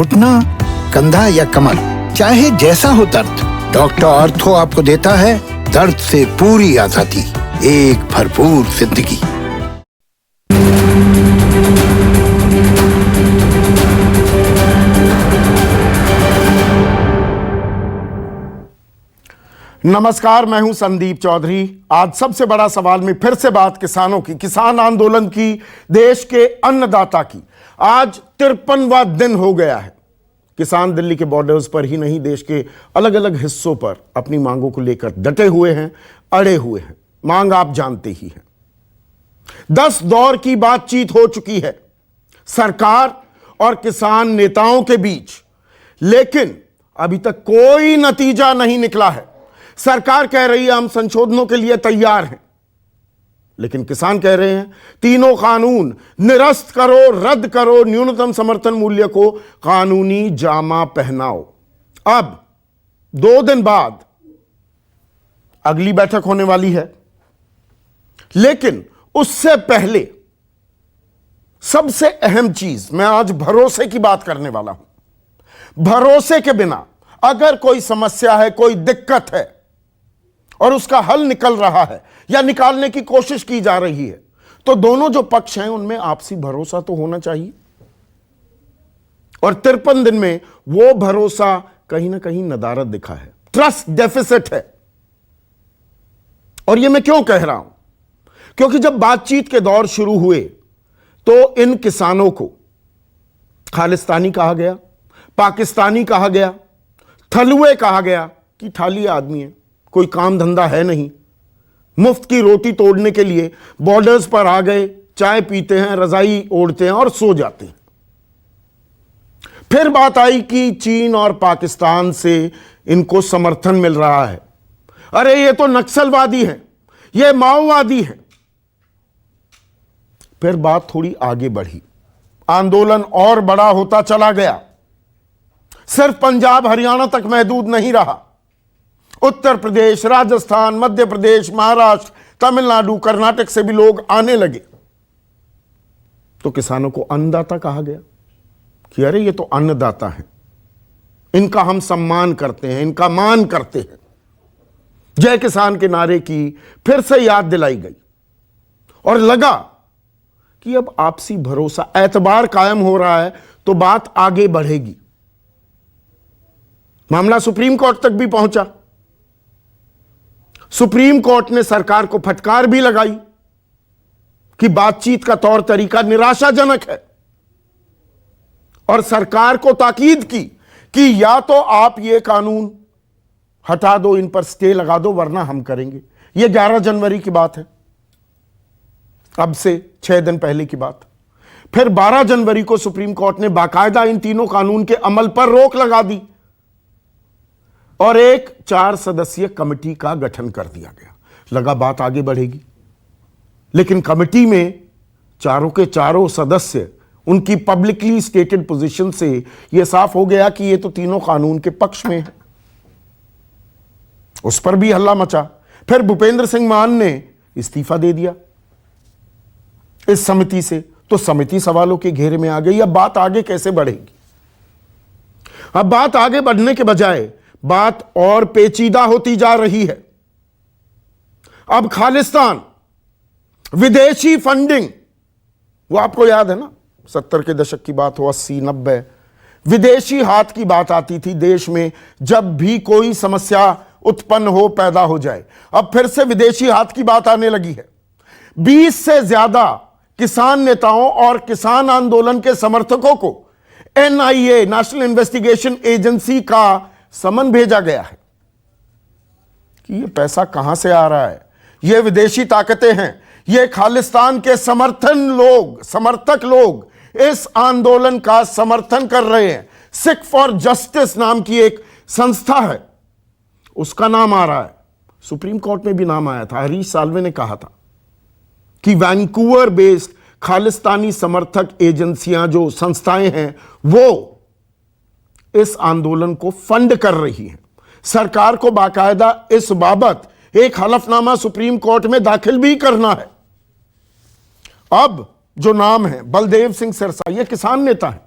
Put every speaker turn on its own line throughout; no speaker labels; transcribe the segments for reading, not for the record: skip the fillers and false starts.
घुटना, कंधा या कमर, चाहे जैसा हो दर्द, डॉक्टर ऑर्थो आपको देता है दर्द से पूरी आजादी, एक भरपूर जिंदगी।
नमस्कार, मैं हूं संदीप चौधरी। आज सबसे बड़ा सवाल में फिर से बात किसानों की, किसान आंदोलन की, देश के अन्नदाता की। आज 53वां दिन हो गया है। किसान दिल्ली के बॉर्डर्स पर ही नहीं, देश के अलग अलग हिस्सों पर अपनी मांगों को लेकर डटे हुए हैं, अड़े हुए हैं। मांग आप जानते ही हैं। 10 दौर की बातचीत हो चुकी है सरकार और किसान नेताओं के बीच, लेकिन अभी तक कोई नतीजा नहीं निकला है। सरकार कह रही है हम संशोधनों के लिए तैयार हैं, लेकिन किसान कह रहे हैं तीनों कानून निरस्त करो, रद्द करो, न्यूनतम समर्थन मूल्य को कानूनी जामा पहनाओ। अब 2 दिन बाद अगली बैठक होने वाली है, लेकिन उससे पहले सबसे अहम चीज, मैं आज भरोसे की बात करने वाला हूं। भरोसे के बिना अगर कोई समस्या है, कोई दिक्कत है और उसका हल निकल रहा है या निकालने की कोशिश की जा रही है, तो दोनों जो पक्ष हैं उनमें आपसी भरोसा तो होना चाहिए। और 53 दिन में वो भरोसा कहीं ना कहीं नदारद दिखा है, ट्रस्ट डेफिसिट है। और ये मैं क्यों कह रहा हूं? क्योंकि जब बातचीत के दौर शुरू हुए तो इन किसानों को खालिस्तानी कहा गया, पाकिस्तानी कहा गया, थलुए कहा गया कि ठाली आदमी है, कोई काम धंधा है नहीं, मुफ्त की रोटी तोड़ने के लिए बॉर्डर्स पर आ गए, चाय पीते हैं, रजाई ओढ़ते हैं और सो जाते हैं। फिर बात आई कि चीन और पाकिस्तान से इनको समर्थन मिल रहा है। अरे ये तो नक्सलवादी हैं, ये माओवादी हैं। फिर बात थोड़ी आगे बढ़ी, आंदोलन और बड़ा होता चला गया। सिर्फ पंजाब हरियाणा तक महदूद नहीं रहा, उत्तर प्रदेश, राजस्थान, मध्य प्रदेश, महाराष्ट्र, तमिलनाडु, कर्नाटक से भी लोग आने लगे। तो किसानों को अन्नदाता कहा गया कि अरे ये तो अन्नदाता हैं, इनका हम सम्मान करते हैं, इनका मान करते हैं। जय किसान के नारे की फिर से याद दिलाई गई और लगा कि अब आपसी भरोसा, एतबार कायम हो रहा है तो बात आगे बढ़ेगी। मामला सुप्रीम कोर्ट तक भी पहुंचा। सुप्रीम कोर्ट ने सरकार को फटकार भी लगाई कि बातचीत का तौर तरीका निराशाजनक है, और सरकार को ताकीद की कि या तो आप ये कानून हटा दो, इन पर स्टे लगा दो, वरना हम करेंगे। ये 11 जनवरी की बात है, अब से 6 दिन पहले की बात। फिर 12 जनवरी को सुप्रीम कोर्ट ने बाकायदा इन तीनों कानून के अमल पर रोक लगा दी और एक 4 सदस्यीय कमेटी का गठन कर दिया गया। लगा बात आगे बढ़ेगी, लेकिन कमेटी में चारों के चारों सदस्य, उनकी पब्लिकली स्टेटेड पोजीशन से यह साफ हो गया कि ये तो तीनों कानून के पक्ष में है। उस पर भी हल्ला मचा। फिर भूपेंद्र सिंह मान ने इस्तीफा दे दिया इस समिति से, तो समिति सवालों के घेरे में आ गई। अब बात आगे कैसे बढ़ेगी? अब बात आगे बढ़ने के बजाय बात और पेचीदा होती जा रही है। अब खालिस्तान, विदेशी फंडिंग, वो आपको याद है ना, 70 के दशक की बात हो, 80, 90, विदेशी हाथ की बात आती थी देश में जब भी कोई समस्या उत्पन्न हो, पैदा हो जाए। अब फिर से विदेशी हाथ की बात आने लगी है। 20 से ज्यादा किसान नेताओं और किसान आंदोलन के समर्थकों को NIA, नेशनल इन्वेस्टिगेशन एजेंसी का समन भेजा गया है कि ये पैसा कहां से आ रहा है, ये विदेशी ताकतें हैं, ये खालिस्तान के समर्थक लोग इस आंदोलन का समर्थन कर रहे हैं। सिख फॉर जस्टिस नाम की एक संस्था है, उसका नाम आ रहा है। सुप्रीम कोर्ट में भी नाम आया था। हरीश साल्वे ने कहा था कि वैंकूवर बेस्ड खालिस्तानी समर्थक एजेंसियां, जो संस्थाएं हैं, वो इस आंदोलन को फंड कर रही हैं। सरकार को बाकायदा इस बाबत एक हलफनामा सुप्रीम कोर्ट में दाखिल भी करना है। अब जो नाम है बलदेव सिंह सिरसा, ये किसान नेता है,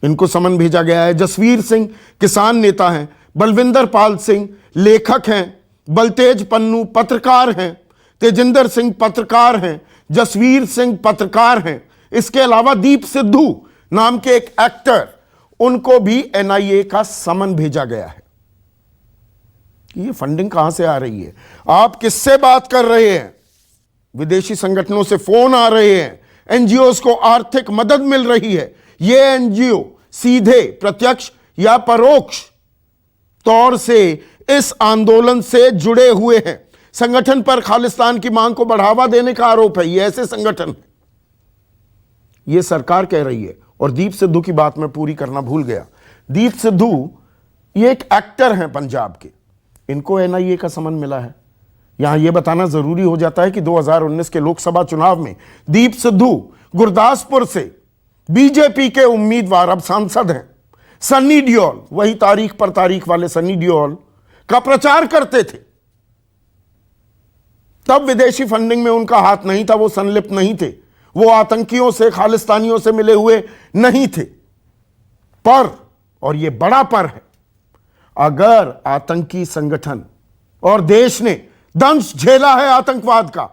इनको समन भेजा गया है। जसवीर सिंह किसान नेता हैं, बलविंदर पाल सिंह लेखक हैं, बलतेज पन्नू पत्रकार हैं, तेजिंदर सिंह पत्रकार हैं, जसवीर सिंह पत्रकार हैं। इसके अलावा दीप सिद्धू नाम के एक एक्टर, उनको भी एनआईए का समन भेजा गया है। ये फंडिंग कहां से आ रही है? आप किससे बात कर रहे हैं? विदेशी संगठनों से फोन आ रहे हैं, एनजीओस को आर्थिक मदद मिल रही है। ये एनजीओ सीधे, प्रत्यक्ष या परोक्ष तौर से इस आंदोलन से जुड़े हुए हैं। संगठन पर खालिस्तान की मांग को बढ़ावा देने का आरोप है। ये ऐसे संगठन है, ये सरकार कह रही है। और दीप सिद्धू की बात मैं पूरी करना भूल गया। दीप सिद्धू ये एक एक्टर हैं पंजाब के, इनको एनआईए का समन मिला है। यहां यह बताना जरूरी हो जाता है कि 2019 के लोकसभा चुनाव में दीप सिद्धू गुरदासपुर से बीजेपी के उम्मीदवार, अब सांसद हैं। सन्नी डियोल, वही तारीख पर तारीख वाले सन्नी डियोल का प्रचार करते थे। तब विदेशी फंडिंग में उनका हाथ नहीं था, वो संलिप्त नहीं थे, वो आतंकियों से, खालिस्तानियों से मिले हुए नहीं थे। पर, और ये बड़ा पर है, अगर आतंकी संगठन और देश ने दंश झेला है आतंकवाद का,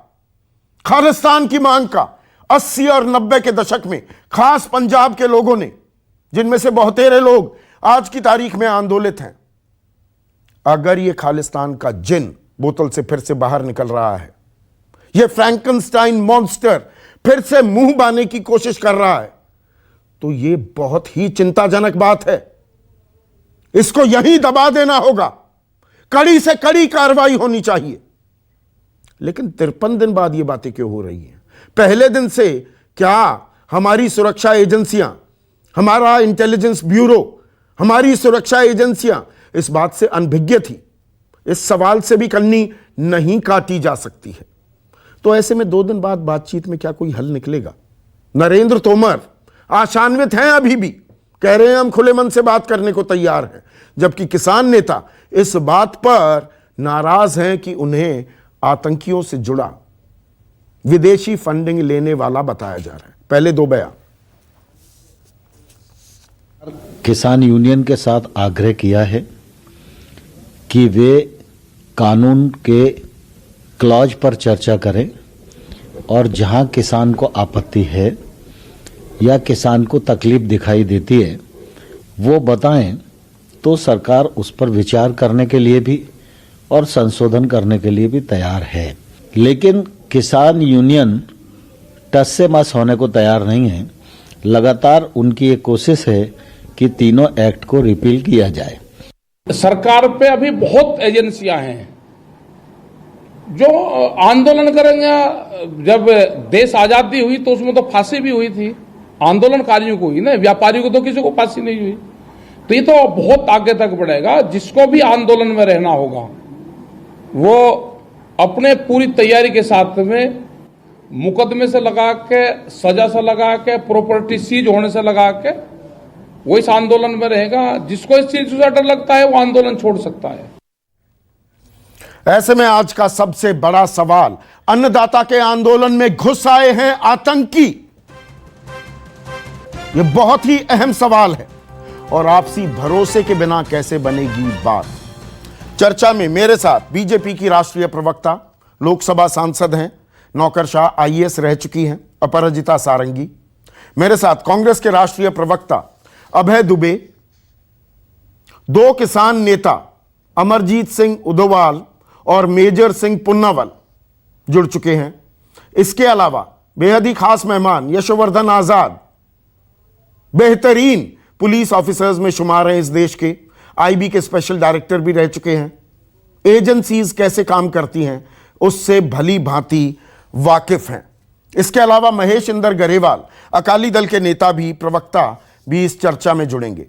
खालिस्तान की मांग का 80 और 90 के दशक में, खास पंजाब के लोगों ने, जिनमें से बहुतेरे लोग आज की तारीख में आंदोलित हैं, अगर ये खालिस्तान का जिन बोतल से फिर से बाहर निकल रहा है, ये फ्रैंकनस्टाइन मॉन्स्टर फिर से मुंह बाने की कोशिश कर रहा है, तो ये बहुत ही चिंताजनक बात है। इसको यहीं दबा देना होगा, कड़ी से कड़ी कार्रवाई होनी चाहिए। लेकिन 53 दिन बाद ये बातें क्यों हो रही हैं? पहले दिन से क्या हमारी सुरक्षा एजेंसियां, हमारा इंटेलिजेंस ब्यूरो, हमारी सुरक्षा एजेंसियां इस बात से अनभिज्ञ थी? इस सवाल से भी कन्नी नहीं काटी जा सकती है। तो ऐसे में 2 दिन बाद बातचीत में क्या कोई हल निकलेगा? नरेंद्र तोमर आशान्वित हैं, अभी भी कह रहे हैं हम खुले मन से बात करने को तैयार हैं, जबकि किसान नेता इस बात पर नाराज हैं कि उन्हें आतंकियों से जुड़ा विदेशी फंडिंग लेने वाला बताया जा रहा है। पहले 2 बयान।
किसान यूनियन के साथ आग्रह किया है कि वे कानून के क्लॉज पर चर्चा करें और जहां किसान को आपत्ति है या किसान को तकलीफ दिखाई देती है वो बताएं, तो सरकार उस पर विचार करने के लिए भी और संशोधन करने के लिए भी तैयार है। लेकिन किसान यूनियन टस से मस होने को तैयार नहीं है। लगातार उनकी एक कोशिश है कि तीनों एक्ट को रिपील किया जाए।
सरकार पे अभी बहुत एजेंसियां हैं जो आंदोलन करेंगे। जब देश आजादी हुई तो उसमें तो फांसी भी हुई थी, आंदोलनकारियों को ही ना, व्यापारियों को तो किसी को फांसी नहीं हुई। तो ये तो बहुत आगे तक बढ़ेगा। जिसको भी आंदोलन में रहना होगा वो अपने पूरी तैयारी के साथ में मुकदमे से लगा के, सजा से लगा के, प्रॉपर्टी सीज होने से लगा के वो इस आंदोलन में रहेगा। जिसको इस चीज से डर लगता है वो आंदोलन छोड़ सकता है।
ऐसे में आज का सबसे बड़ा सवाल, अन्नदाता के आंदोलन में घुस आए हैं आतंकी। यह बहुत ही अहम सवाल है और आपसी भरोसे के बिना कैसे बनेगी बात। चर्चा में मेरे साथ बीजेपी की राष्ट्रीय प्रवक्ता, लोकसभा सांसद हैं, नौकरशाह आईएएस रह चुकी हैं अपराजिता सारंगी। मेरे साथ कांग्रेस के राष्ट्रीय प्रवक्ता अभय दुबे, 2 किसान नेता अमरजीत सिंह उदवाल और मेजर सिंह पुन्नावल जुड़ चुके हैं। इसके अलावा बेहद ही खास मेहमान यशोवर्धन आजाद, बेहतरीन पुलिस ऑफिसर्स में शुमार हैं इस देश के, आईबी के स्पेशल डायरेक्टर भी रह चुके हैं, एजेंसीज कैसे काम करती हैं उससे भली भांति वाकिफ हैं। इसके अलावा महेश इंदर गरेवाल, अकाली दल के नेता भी, प्रवक्ता भी इस चर्चा में जुड़ेंगे।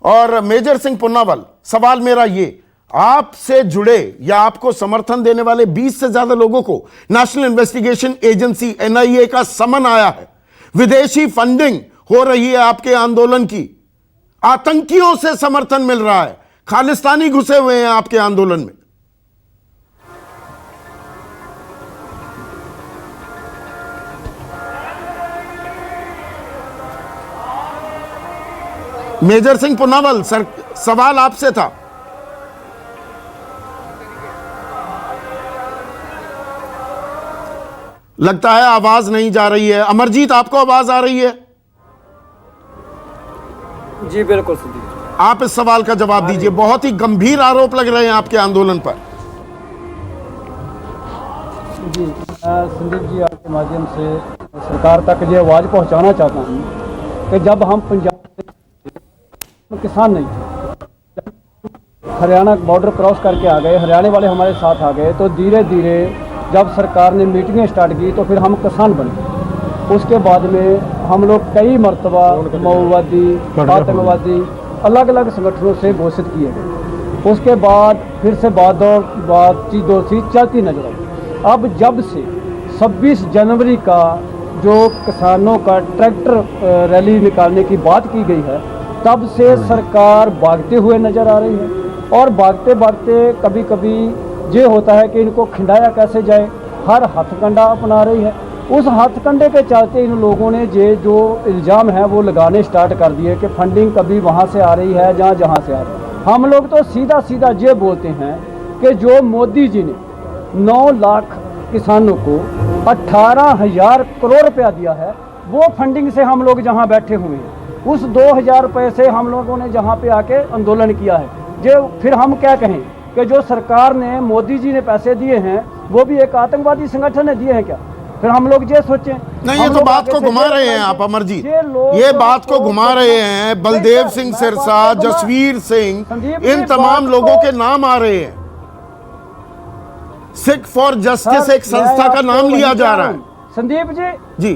और मेजर सिंह पुन्नावल, सवाल मेरा ये, आपसे जुड़े या आपको समर्थन देने वाले 20 से ज्यादा लोगों को नेशनल इन्वेस्टिगेशन एजेंसी एनआईए का समन आया है। विदेशी फंडिंग हो रही है आपके आंदोलन की, आतंकियों से समर्थन मिल रहा है, खालिस्तानी घुसे हुए हैं आपके आंदोलन में। मेजर सिंह पुनावल सर, सवाल आपसे था। लगता है आवाज नहीं जा रही है। अमरजीत, आपको आवाज आ रही है?
जी बिल्कुल संदीप,
आप इस सवाल का जवाब दीजिए। बहुत ही गंभीर आरोप लग रहे हैं आपके आंदोलन पर।
जी संदीप जी, आपके माध्यम से सरकार तक ये आवाज़ पहुंचाना चाहता हूं कि जब हम पंजाब में किसान नहीं थे, हरियाणा बॉर्डर क्रॉस करके आ गए, हरियाणा वाले हमारे साथ आ गए, तो धीरे धीरे जब सरकार ने मीटिंगें स्टार्ट की तो फिर हम किसान बने। उसके बाद में हम लोग कई मरतबा माओवादी, आतंकवादी, अलग अलग संगठनों से घोषित किए गए। उसके बाद फिर से बातचीत चलती नजर आई। अब जब से 26 जनवरी का जो किसानों का ट्रैक्टर रैली निकालने की बात की गई है, तब से सरकार भागते हुए नजर आ रही है। और भागते भागते कभी कभी ये होता है कि इनको खिंडाया कैसे जाए, हर हथकंडा अपना रही है। उस हथकंडे के चलते इन लोगों ने ये जो इल्ज़ाम है वो लगाने स्टार्ट कर दिए कि फंडिंग कभी वहाँ से आ रही है जहाँ से आ रही है। हम लोग तो सीधा सीधा ये बोलते हैं कि जो मोदी जी ने 9 लाख किसानों को 18,000 करोड़ रुपया दिया है, वो फंडिंग से हम लोग जहाँ बैठे हुए हैं, उस 2,000 रुपये से हम लोगों ने जहाँ पे आके आंदोलन किया है। जो फिर हम क्या कहें कि जो सरकार ने, मोदी जी ने पैसे दिए हैं वो भी एक आतंकवादी संगठन ने दिए हैं क्या? फिर हम लोग ये सोचें।
नहीं, ये तो बात को घुमा रहे हैं आप अमरजीत, ये बात को घुमा रहे हैं। बलदेव सिंह सिरसा, जसवीर सिंह, इन तमाम लोगों के नाम आ रहे हैं। सिख फॉर जस्टिस एक संस्था का नाम लिया जा रहा है।
संदीप
जी,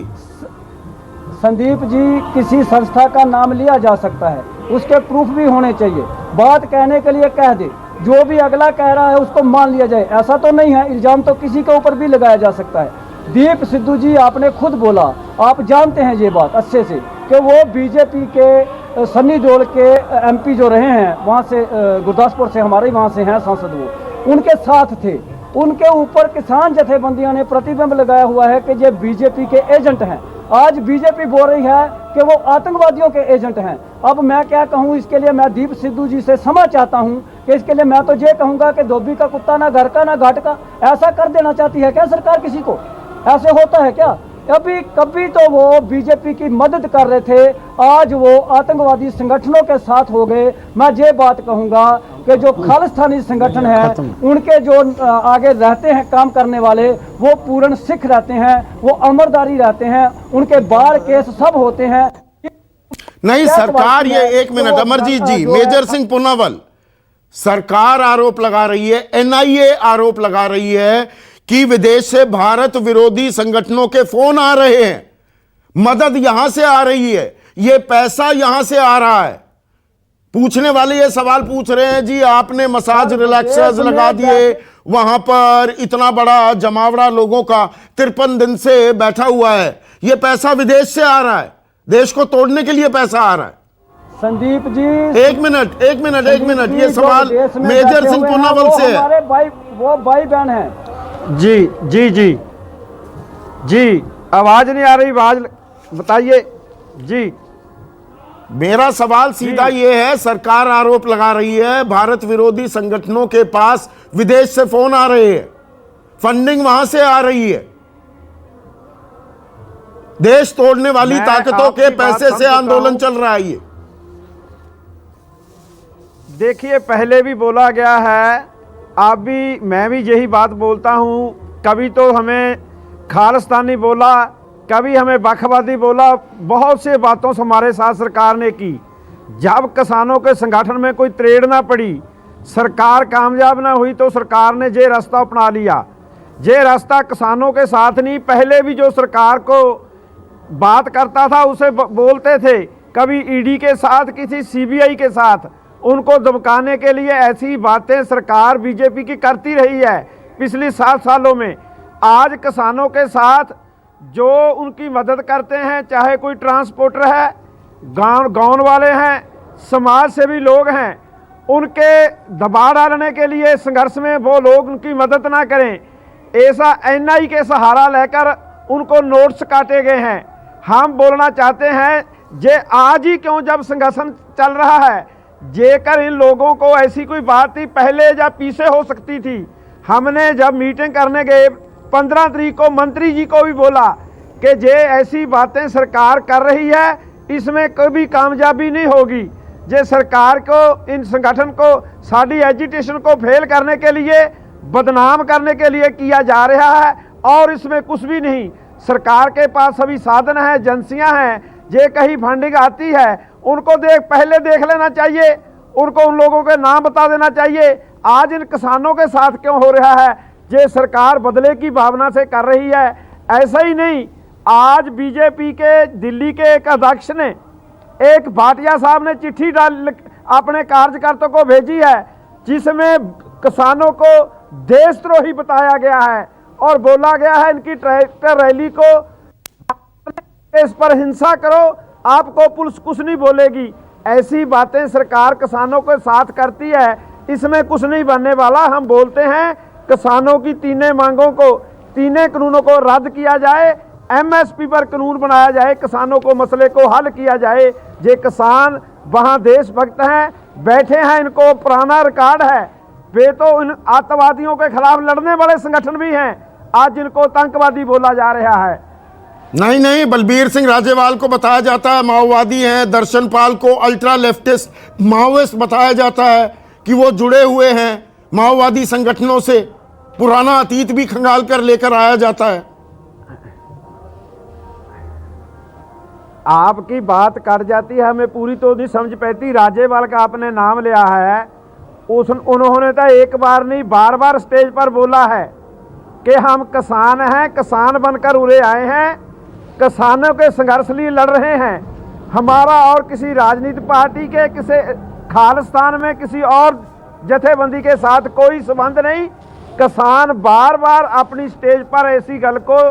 संदीप जी, किसी संस्था का नाम लिया जा सकता है, उसके प्रूफ भी होने चाहिए। बात कहने के लिए कह दे, जो भी अगला कह रहा है उसको मान लिया जाए, ऐसा तो नहीं है। इल्जाम तो किसी के ऊपर भी लगाया जा सकता है। दीप सिद्धू जी, आपने खुद बोला, आप जानते हैं ये बात अच्छे से कि वो बीजेपी के सन्नी देओल के एमपी जो रहे हैं, वहाँ से गुरदासपुर से, हमारे वहाँ से हैं सांसद, वो उनके साथ थे। उनके ऊपर किसान जथेबंदियों ने प्रतिबंध लगाया हुआ है कि ये बीजेपी के एजेंट हैं। आज बीजेपी बोल रही है कि वो आतंकवादियों के एजेंट हैं। अब मैं क्या कहूँ इसके लिए? मैं दीप सिद्धू जी से क्षमा चाहता हूँ कि इसके लिए मैं तो ये कहूँगा कि धोबी का कुत्ता ना घर का ना घाट का। ऐसा कर देना चाहती है क्या सरकार किसी को? ऐसे होता है क्या? कभी तो वो बीजेपी की मदद कर रहे थे, आज वो आतंकवादी संगठनों के साथ हो गए। मैं ये बात कहूँगा कि जो खालिस्तानी संगठन है, उनके जो आगे रहते हैं काम करने वाले, वो पूर्ण सिख रहते हैं, वो अमरदारी रहते हैं, उनके बार केस सब होते हैं।
नहीं सरकार, ये एक मिनट अमरजीत जी, मेजर सिंह पुनावल, सरकार आरोप लगा रही है, एनआईए आरोप लगा रही है कि विदेश से भारत विरोधी संगठनों के फोन आ रहे हैं, मदद यहां से आ रही है, ये पैसा यहां से आ रहा है। पूछने वाले ये सवाल पूछ रहे हैं, जी आपने मसाज रिलैक्सर्स लगा दिए, वहां पर इतना बड़ा जमावड़ा लोगों का 53 दिन से बैठा हुआ है, ये पैसा विदेश से आ रहा है, देश को तोड़ने के लिए पैसा आ रहा है।
संदीप जी,
एक मिनट, ये सवाल मेजर सिंह पुनावल से है।
हमारे वो भाई बहन है। जी, आवाज नहीं आ रही, आवाज बताइए जी।
मेरा सवाल सीधा ये है, सरकार आरोप लगा रही है भारत विरोधी संगठनों के पास विदेश से फोन आ रहे हैं, फंडिंग वहां से आ रही है, देश तोड़ने वाली ताकतों के पैसे से आंदोलन चल रहा है। ये
देखिए, पहले भी बोला गया है, आप भी, मैं भी यही बात बोलता हूँ। कभी तो हमें खालिस्तानी बोला, कभी हमें बखवादी बोला, बहुत से बातों से हमारे साथ सरकार ने की। जब किसानों के संगठन में कोई त्रेड़ ना पड़ी, सरकार कामयाब ना हुई, तो सरकार ने ये रास्ता अपना लिया। ये रास्ता किसानों के साथ नहीं, पहले भी जो सरकार को बात करता था उसे बोलते थे, कभी ईडी के साथ, किसी सीबीआई के साथ, उनको धमकाने के लिए ऐसी बातें सरकार बीजेपी की करती रही है पिछली 7 सालों में। आज किसानों के साथ जो उनकी मदद करते हैं, चाहे कोई ट्रांसपोर्टर है, गाँव वाले हैं, समाज सेवी लोग हैं, उनके दबाव डालने के लिए संघर्ष में वो लोग उनकी मदद ना करें, ऐसा एनआई के सहारा लेकर उनको नोट्स काटे गए हैं। हम बोलना चाहते हैं, जे आज ही क्यों जब संगठन चल रहा है, जेकर इन लोगों को ऐसी कोई बात थी पहले या पीछे हो सकती थी। हमने जब मीटिंग करने गए 15 तारीख को मंत्री जी को भी बोला कि जे ऐसी बातें सरकार कर रही है इसमें कभी कामयाबी नहीं होगी। जे सरकार को, इन संगठन को साड़ी एजुटेशन को फेल करने के लिए, बदनाम करने के लिए किया जा रहा है और इसमें कुछ भी नहीं। सरकार के पास सभी साधन हैं, एजेंसियां हैं, जे कहीं फंडिंग आती है उनको पहले देख लेना चाहिए, उनको उन लोगों के नाम बता देना चाहिए। आज इन किसानों के साथ क्यों हो रहा है? जे सरकार बदले की भावना से कर रही है। ऐसा ही नहीं, आज बीजेपी के दिल्ली के एक अध्यक्ष ने, एक भाटिया साहब ने चिट्ठी अपने कार्यकर्ताओं को भेजी है जिसमें किसानों को देशद्रोही बताया गया है और बोला गया है इनकी ट्रैक्टर रैली को इस पर हिंसा करो, आपको पुलिस कुछ नहीं बोलेगी। ऐसी बातें सरकार किसानों के साथ करती है, इसमें कुछ नहीं बनने वाला। हम बोलते हैं किसानों की तीनों मांगों को, तीनों कानूनों को रद्द किया जाए, एमएसपी पर कानून बनाया जाए, किसानों को मसले को हल किया जाए। जे किसान वहाँ देशभक्त हैं, बैठे हैं, इनको पुराना रिकॉर्ड है, वे तो इन आतंकवादियों के खिलाफ लड़ने वाले संगठन भी हैं, आज इनको आतंकवादी बोला जा रहा है।
नहीं, बलबीर सिंह राजेवाल को बताया जाता है माओवादी हैं, दर्शन पाल को अल्ट्रा लेफ्टिस्ट माओइस्ट बताया जाता है कि वो जुड़े हुए हैं माओवादी संगठनों से, पुराना अतीत भी खंगाल कर लेकर आया जाता है।
आपकी बात कट जाती है, हमें पूरी तो नहीं समझ पाती। राजेवाल का आपने नाम लिया है, उन्होंने तो एक बार नहीं बार बार स्टेज पर बोला है कि हम किसान हैं, किसान बनकर उड़े आए हैं, किसानों के संघर्ष लिए लड़ रहे हैं। हमारा और किसी राजनीतिक पार्टी के, किसी खालिस्तान में किसी और जथेबंदी के साथ कोई संबंध नहीं। किसान बार बार अपनी स्टेज पर ऐसी गल को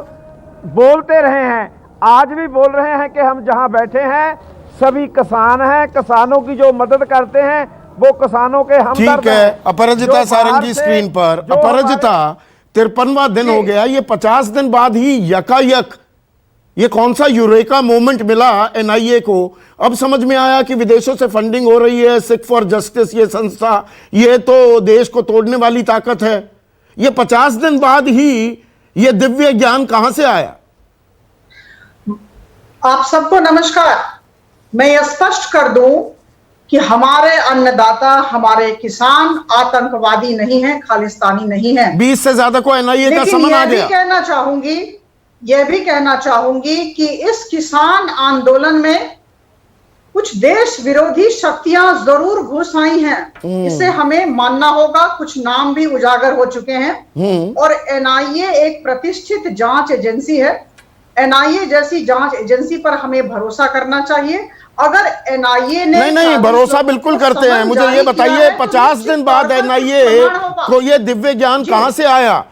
बोलते रहे हैं, आज भी बोल रहे हैं कि हम जहां बैठे हैं सभी किसान हैं, किसानों की जो मदद करते हैं वो किसानों के हमदर्द हैं।
ठीक है, अपराजिता सारंगी स्क्रीन पर। अपराजिता, 53वां दिन हो गया, ये 50 दिन बाद ही यकायक ये कौन सा यूरेका मोमेंट मिला एनआईए को? अब समझ में आया कि विदेशों से फंडिंग हो रही है, सिख फॉर जस्टिस ये संस्था, ये तो देश को तोड़ने वाली ताकत है। ये 50 दिन बाद ही ये दिव्य ज्ञान कहां से आया?
आप सबको नमस्कार। मैं यह स्पष्ट कर दूं कि हमारे अन्नदाता, हमारे किसान आतंकवादी नहीं हैं, खालिस्तानी नहीं हैं।
20 से ज्यादा को एनआईए का समन आ गया।
यह भी कहना चाहूंगी कि इस किसान आंदोलन में कुछ देश विरोधी शक्तियां जरूर घुस आई हैं, इसे हमें मानना होगा। कुछ नाम भी उजागर हो चुके हैं और एनआईए एक प्रतिष्ठित जांच एजेंसी है। एनआईए जैसी जांच एजेंसी पर हमें भरोसा करना चाहिए। अगर एनआईए ने
नहीं भरोसा बिल्कुल करते हैं। मुझे ये बताइए 50 दिन बाद एनआईए को ये दिव्य ज्ञान कहां से आया?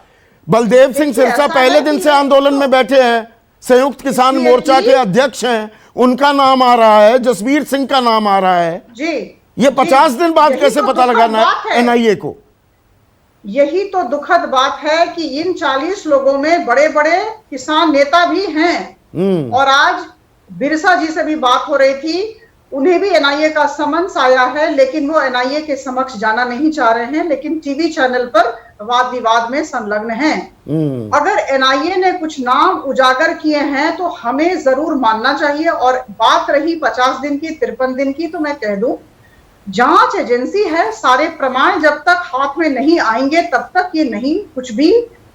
बलदेव सिंह सिरसा पहले दिन से आंदोलन में बैठे हैं, संयुक्त किसान मोर्चा के अध्यक्ष हैं, उनका नाम आ रहा है, जसवीर सिंह का नाम आ रहा है जी। ये 50 दिन बाद कैसे पता लगाना है एनआईए को?
यही तो दुखद बात है कि इन 40 लोगों में बड़े बड़े किसान नेता भी हैं। और आज बिरसा जी से भी बात हो रही थी, उन्हें भी एनआईए का समन्स आया है, लेकिन वो एनआईए के समक्ष जाना नहीं चाह रहे हैं, लेकिन टीवी चैनल पर वाद विवाद में संलग्न हैं। अगर एनआईए ने कुछ नाम उजागर किए हैं तो हमें जरूर मानना चाहिए। और बात रही 50 दिन की, 53 दिन की, तो मैं कह दूं जांच एजेंसी है, सारे प्रमाण जब तक हाथ में नहीं आएंगे तब तक ये नहीं कुछ भी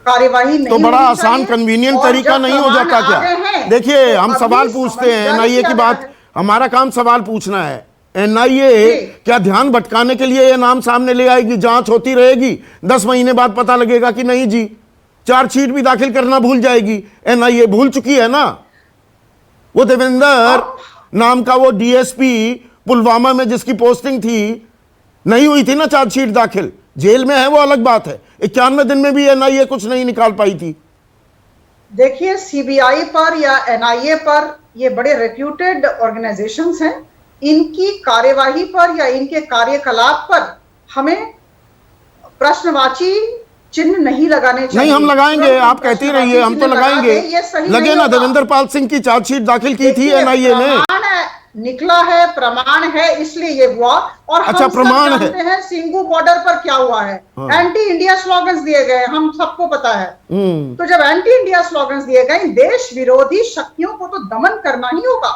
कार्यवाही नहीं।
तो बड़ा आसान कन्वीनियंट तरीका नहीं हो जाता क्या? देखिए, हम सवाल पूछते हैं, एनआईए की बात, हमारा काम सवाल पूछना है। एनआईए क्या ध्यान भटकाने के लिए ये नाम सामने ले आएगी? जांच होती रहेगी, 10 महीने बाद पता लगेगा कि नहीं जी, चार्जशीट भी दाखिल करना भूल जाएगी। एनआईए भूल चुकी है ना। वो देवेंद्र नाम का वो डीएसपी पुलवामा में जिसकी पोस्टिंग थी, नहीं हुई थी ना चार्जशीट दाखिल, जेल में है, वो अलग बात है। 91 दिन में भी एनआईए कुछ नहीं निकाल पाई थी।
देखिए, सीबीआई पर या एनआईए पर, ये बड़े रेप्यूटेड ऑर्गेनाइजेशंस हैं, इनकी कार्यवाही पर या इनके कार्यकलाप पर हमें प्रश्नवाची चिन्ह नहीं लगाने चाहिए।
नहीं, हम लगाएंगे, आप कहती रहिए, हम तो लगाएंगे। लगे ना, देवेंद्र पाल सिंह की चार्जशीट दाखिल की थी एनआईए ने।
निकला है, प्रमाण है, इसलिए ये हुआ। और
अच्छा,
हम सब
प्रमाण है।
जानते हैं सिंगू बॉर्डर पर क्या हुआ है। एंटी इंडिया स्लोगन्स दिए गए, हम सबको पता है। तो जब एंटी इंडिया स्लोगन्स दिए गए, देश विरोधी शक्तियों को तो दमन करना ही होगा।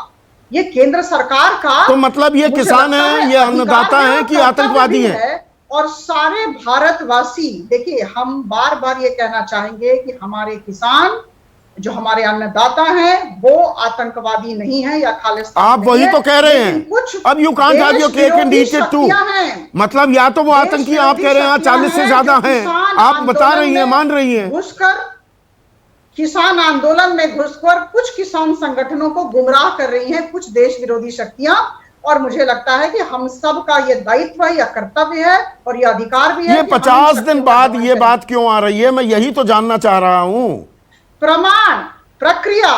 ये केंद्र सरकार का,
तो मतलब ये किसान है, ये अन्नदाता है कि आतंकवादी है?
और सारे भारतवासी, देखिए हम बार बार ये कहना चाहेंगे कि हमारे किसान, जो हमारे अन्नदाता हैं, वो आतंकवादी नहीं है या खालिस्तान।
आप वही तो कह रहे हैं।
कुछ
अब you can't have your cake and eat it too. मतलब या तो वो आतंकी आप कह रहे हैं 40 से ज्यादा हैं, आप बता रही हैं, मान रही हैं।
घुसकर किसान आंदोलन में घुसकर कुछ किसान संगठनों को गुमराह कर रही हैं कुछ देश विरोधी शक्तियां। और मुझे लगता है कि हम सब का ये दायित्व है या कर्तव्य है और ये अधिकार भी है।
ये 50 दिन बाद ये बात क्यों आ रही है, मैं यही तो जानना चाह रहा हूं। प्रमाण,
प्रक्रिया,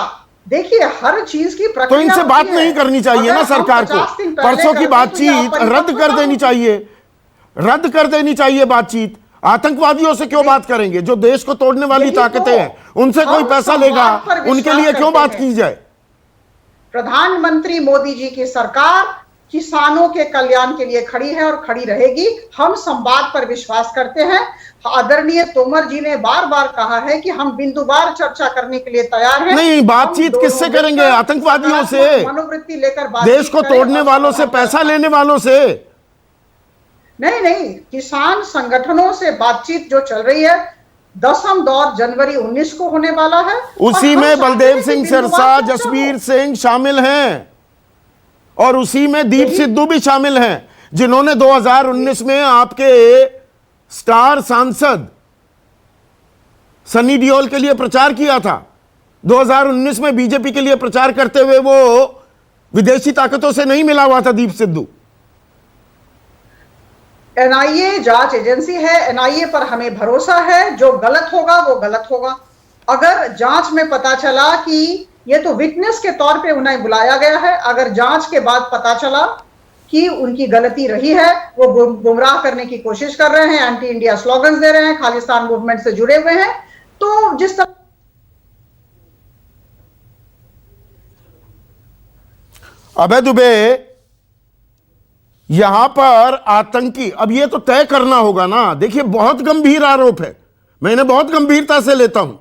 देखिए हर चीज की प्रक्रिया।
तो इनसे बात नहीं करनी चाहिए ना सरकार को? परसों की बातचीत रद्द कर देनी चाहिए, रद्द कर देनी चाहिए बातचीत। आतंकवादियों से क्यों बात करेंगे? जो देश को तोड़ने वाली ताकतें हैं, उनसे कोई पैसा लेगा, उनके लिए क्यों बात की जाए?
प्रधानमंत्री मोदी जी की सरकार किसानों के कल्याण के लिए खड़ी है और खड़ी रहेगी। हम संवाद पर विश्वास करते हैं। आदरणीय तोमर जी ने बार बार कहा है कि हम बिंदुवार चर्चा करने के लिए तैयार हैं।
नहीं, बातचीत किससे करेंगे? आतंकवादियों से,
मनोवृत्ति लेकर
देश को तोड़ने वालों से, पैसा लेने वालों से
नहीं, किसान संगठनों से बातचीत जो चल रही है, 10वीं दौर जनवरी 19 को होने वाला है।
उसी में बलदेव सिंह सिरसा, जसवीर सिंह शामिल हैं और उसी में दीप सिद्धू भी शामिल हैं, जिन्होंने 2019 में आपके स्टार सांसद सनी देओल के लिए प्रचार किया था। 2019 में बीजेपी के लिए प्रचार करते हुए वो विदेशी ताकतों से नहीं मिला हुआ था दीप सिद्धू।
एनआईए जांच एजेंसी है, एनआईए पर हमें भरोसा है। जो गलत होगा वो गलत होगा। अगर जांच में पता चला कि ये तो विटनेस के तौर पे उन्हें बुलाया गया है, अगर जांच के बाद पता चला कि उनकी गलती रही है, वो गुमराह करने की कोशिश कर रहे हैं, एंटी इंडिया स्लोगन्स दे रहे हैं, खालिस्तान मूवमेंट से जुड़े हुए हैं, तो जिस तरह
अबे दुबे यहां पर आतंकी, अब ये तो तय करना होगा ना। देखिए बहुत गंभीर आरोप है, मैं इन्हें बहुत गंभीरता से लेता हूं।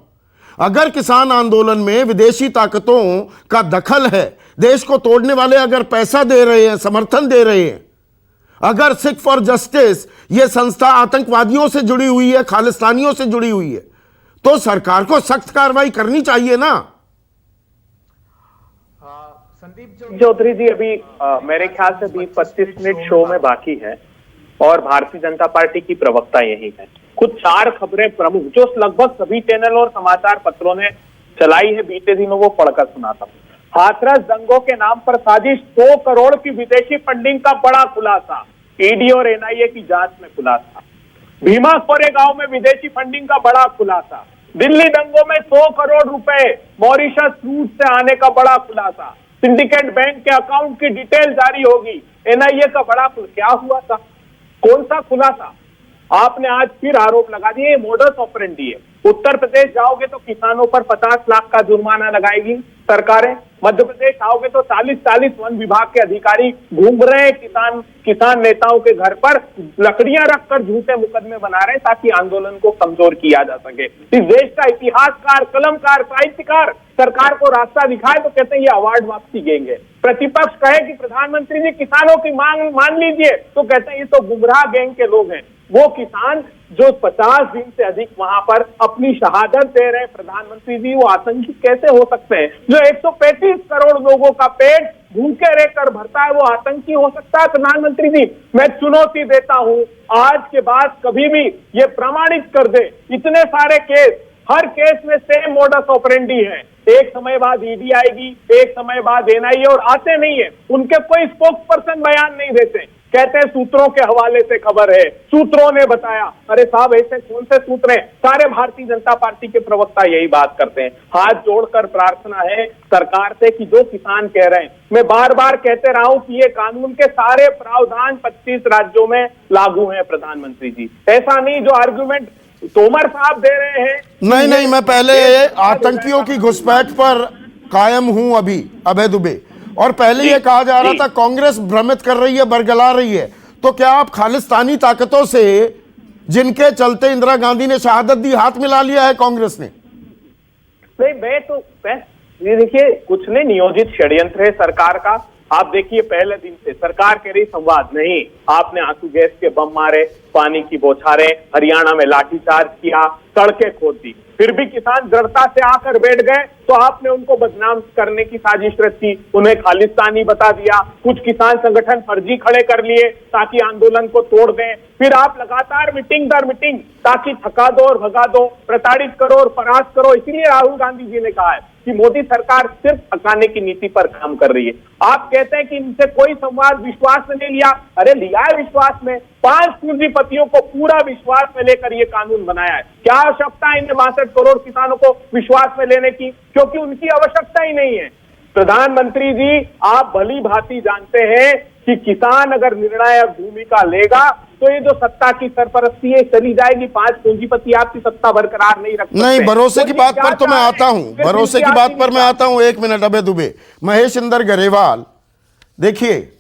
अगर किसान आंदोलन में विदेशी ताकतों का दखल है, देश को तोड़ने वाले अगर पैसा दे रहे हैं, समर्थन दे रहे हैं, अगर सिख फॉर जस्टिस ये संस्था आतंकवादियों से जुड़ी हुई है, खालिस्तानियों से जुड़ी हुई है, तो सरकार को सख्त कार्रवाई करनी चाहिए ना।
संदीप चौधरी जी, अभी मेरे ख्याल से 20-25 मिनट शो में बाकी है और भारतीय जनता पार्टी की प्रवक्ता यही है। कुछ 4 खबरें प्रमुख जो लगभग सभी चैनल और समाचार पत्रों ने चलाई है बीते दिनों, वो पढ़कर सुनाता हूँ। हाथरस दंगों के नाम पर साजिश, 100 करोड़ की विदेशी फंडिंग का बड़ा खुलासा, ईडी और एनआईए की जांच में खुलासा। भीमा कोरेगांव में विदेशी फंडिंग का बड़ा खुलासा। दिल्ली दंगों में 100 करोड़ रुपए मॉरिशस रूट से आने का बड़ा खुलासा। सिंडिकेट बैंक के अकाउंट की डिटेल जारी होगी। एनआईए का बड़ा क्या हुआ था, कौन सा खुलासा? आपने आज फिर आरोप लगा दिए मोडस ऑपरेंडी है। उत्तर प्रदेश जाओगे तो किसानों पर 50 लाख का जुर्माना लगाएगी सरकारें। मध्य प्रदेश आओगे तो 40 वन विभाग के अधिकारी घूम रहे हैं किसान नेताओं के घर पर लकड़ियां रखकर झूठे मुकदमे बना रहे हैं ताकि आंदोलन को कमजोर किया जा सके। इस देश का इतिहासकार, कलमकार, साहित्यकार सरकार को रास्ता दिखाए तो कहते हैं ये अवार्ड वापसी देंगे। प्रतिपक्ष कहे कि प्रधानमंत्री जी किसानों की मांग मान लीजिए तो कहते हैं ये तो गुमराह गैंग के लोग हैं। वो किसान जो 50 दिन से अधिक वहां पर अपनी शहादत दे रहे हैं, प्रधानमंत्री जी वो आतंकी कैसे हो सकते हैं? जो 135 करोड़ लोगों का पेट भूखे रहकर भरता है वो आतंकी हो सकता है? प्रधानमंत्री जी मैं चुनौती देता हूं, आज के बाद कभी भी ये प्रमाणित कर दे। इतने सारे केस, हर केस में सेम मोडस ऑपरेंडी है। एक समय बाद ईडी आएगी, एक समय बाद एनआईए, और आते नहीं है। उनके कोई स्पोक्स पर्सन बयान नहीं देते, कहते हैं सूत्रों के हवाले से खबर है, सूत्रों ने बताया। अरे साहब ऐसे कौन से सूत्र हैं? सारे भारतीय जनता पार्टी के प्रवक्ता यही बात करते हैं। हाथ जोड़कर प्रार्थना है सरकार से कि जो किसान कह रहे हैं, मैं बार बार कहते रहा हूं कि ये कानून के सारे प्रावधान 25 राज्यों में लागू हैं प्रधानमंत्री जी। ऐसा नहीं जो आर्गुमेंट तोमर साहब दे रहे हैं।
नहीं, मैं पहले आतंकियों की घुसपैठ पर कायम हूं। अभी अभय दुबे, और पहले ये कहा जा रहा था कांग्रेस भ्रमित कर रही है, बरगला रही है। तो क्या आप खालिस्तानी ताकतों से, जिनके चलते इंदिरा गांधी ने शहादत दी, हाथ मिला लिया है कांग्रेस ने?
नहीं, ये देखिए, कुछ नहीं, नियोजित षड्यंत्र है सरकार का। आप देखिए, पहले दिन से सरकार कह रही संवाद नहीं, आपने आंसू गैस के बम मारे, पानी की बौछारें, हरियाणा में लाठीचार्ज किया, सड़कें खोद दी, फिर भी किसान दृढ़ता से आकर बैठ गए, तो आपने उनको बदनाम करने की साजिश रची, उन्हें खालिस्तानी बता दिया, कुछ किसान संगठन फर्जी खड़े कर लिए ताकि आंदोलन को तोड़ दें, फिर आप लगातार मीटिंग दर मीटिंग ताकि थका दो और भगा दो, प्रताड़ित करो और परास्त करो। इसीलिए राहुल गांधी जी ने कहा है कि मोदी सरकार सिर्फ थकाने की नीति पर काम कर रही है। आप कहते हैं कि इनसे कोई संवाद विश्वास में नहीं लिया, अरे लिया है विश्वास में। 5 पूंजीपतियों को पूरा विश्वास में लेकर ये कानून बनाया है। क्या आवश्यकता है इन्हें 62 करोड़ किसानों को विश्वास में लेने की? क्योंकि उनकी आवश्यकता ही नहीं है। प्रधानमंत्री जी, आप भली भांति जानते हैं कि किसान अगर निर्णायक भूमिका लेगा तो ये जो सत्ता की सरपरस्ती है चली जाएगी। 5 पूंजीपति आपकी सत्ता बरकरार नहीं रख सकते।
नहीं, भरोसे की बात पर तो मैं आता हूं, भरोसे की बात पर मैं आता हूं। 1 मिनट अबे दुबे। महेश इंदर गरेवाल, देखिए,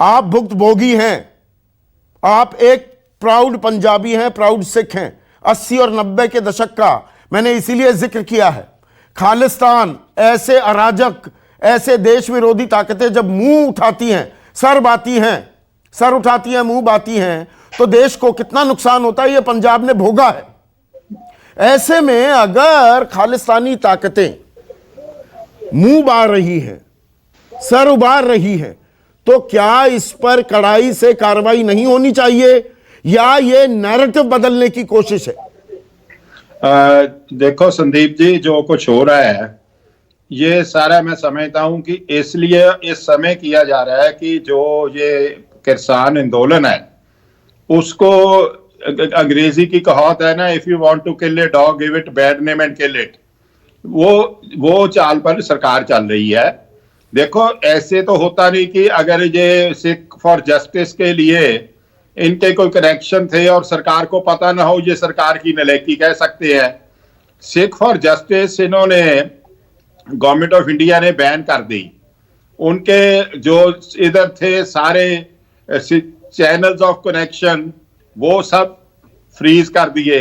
आप भुक्तभोगी हैं, आप एक प्राउड पंजाबी हैं, प्राउड सिख हैं। 80 और 90 के दशक का मैंने इसीलिए जिक्र किया है। खालिस्तान, ऐसे अराजक, ऐसे देश विरोधी ताकतें जब मुंह उठाती हैं, सर उठाती हैं, मुंह बाती हैं, तो देश को कितना नुकसान होता है ये पंजाब ने भोगा है। ऐसे में अगर खालिस्तानी ताकतें मुंह बार रही हैं, सर उबार रही हैं, तो क्या इस पर कड़ाई से कार्रवाई नहीं होनी चाहिए, या ये नैरेटिव बदलने की कोशिश है?
देखो संदीप जी, जो कुछ हो रहा है ये सारा मैं समझता हूं कि इसलिए इस समय किया जा रहा है कि जो ये किसान आंदोलन है उसको, अंग्रेजी की कहावत है ना, if you want to kill a dog give it bad name and kill it, वो चाल पर सरकार चल रही है। देखो, ऐसे तो होता नहीं कि अगर ये सिख फॉर जस्टिस के लिए इनके कोई कनेक्शन थे और सरकार को पता ना हो, ये सरकार की नलायकी कह सकते हैं। सिख फॉर जस्टिस इन्होंने, गवर्नमेंट ऑफ इंडिया ने बैन कर दी। उनके जो इधर थे सारे चैनल्स ऑफ कनेक्शन वो सब फ्रीज कर दिए,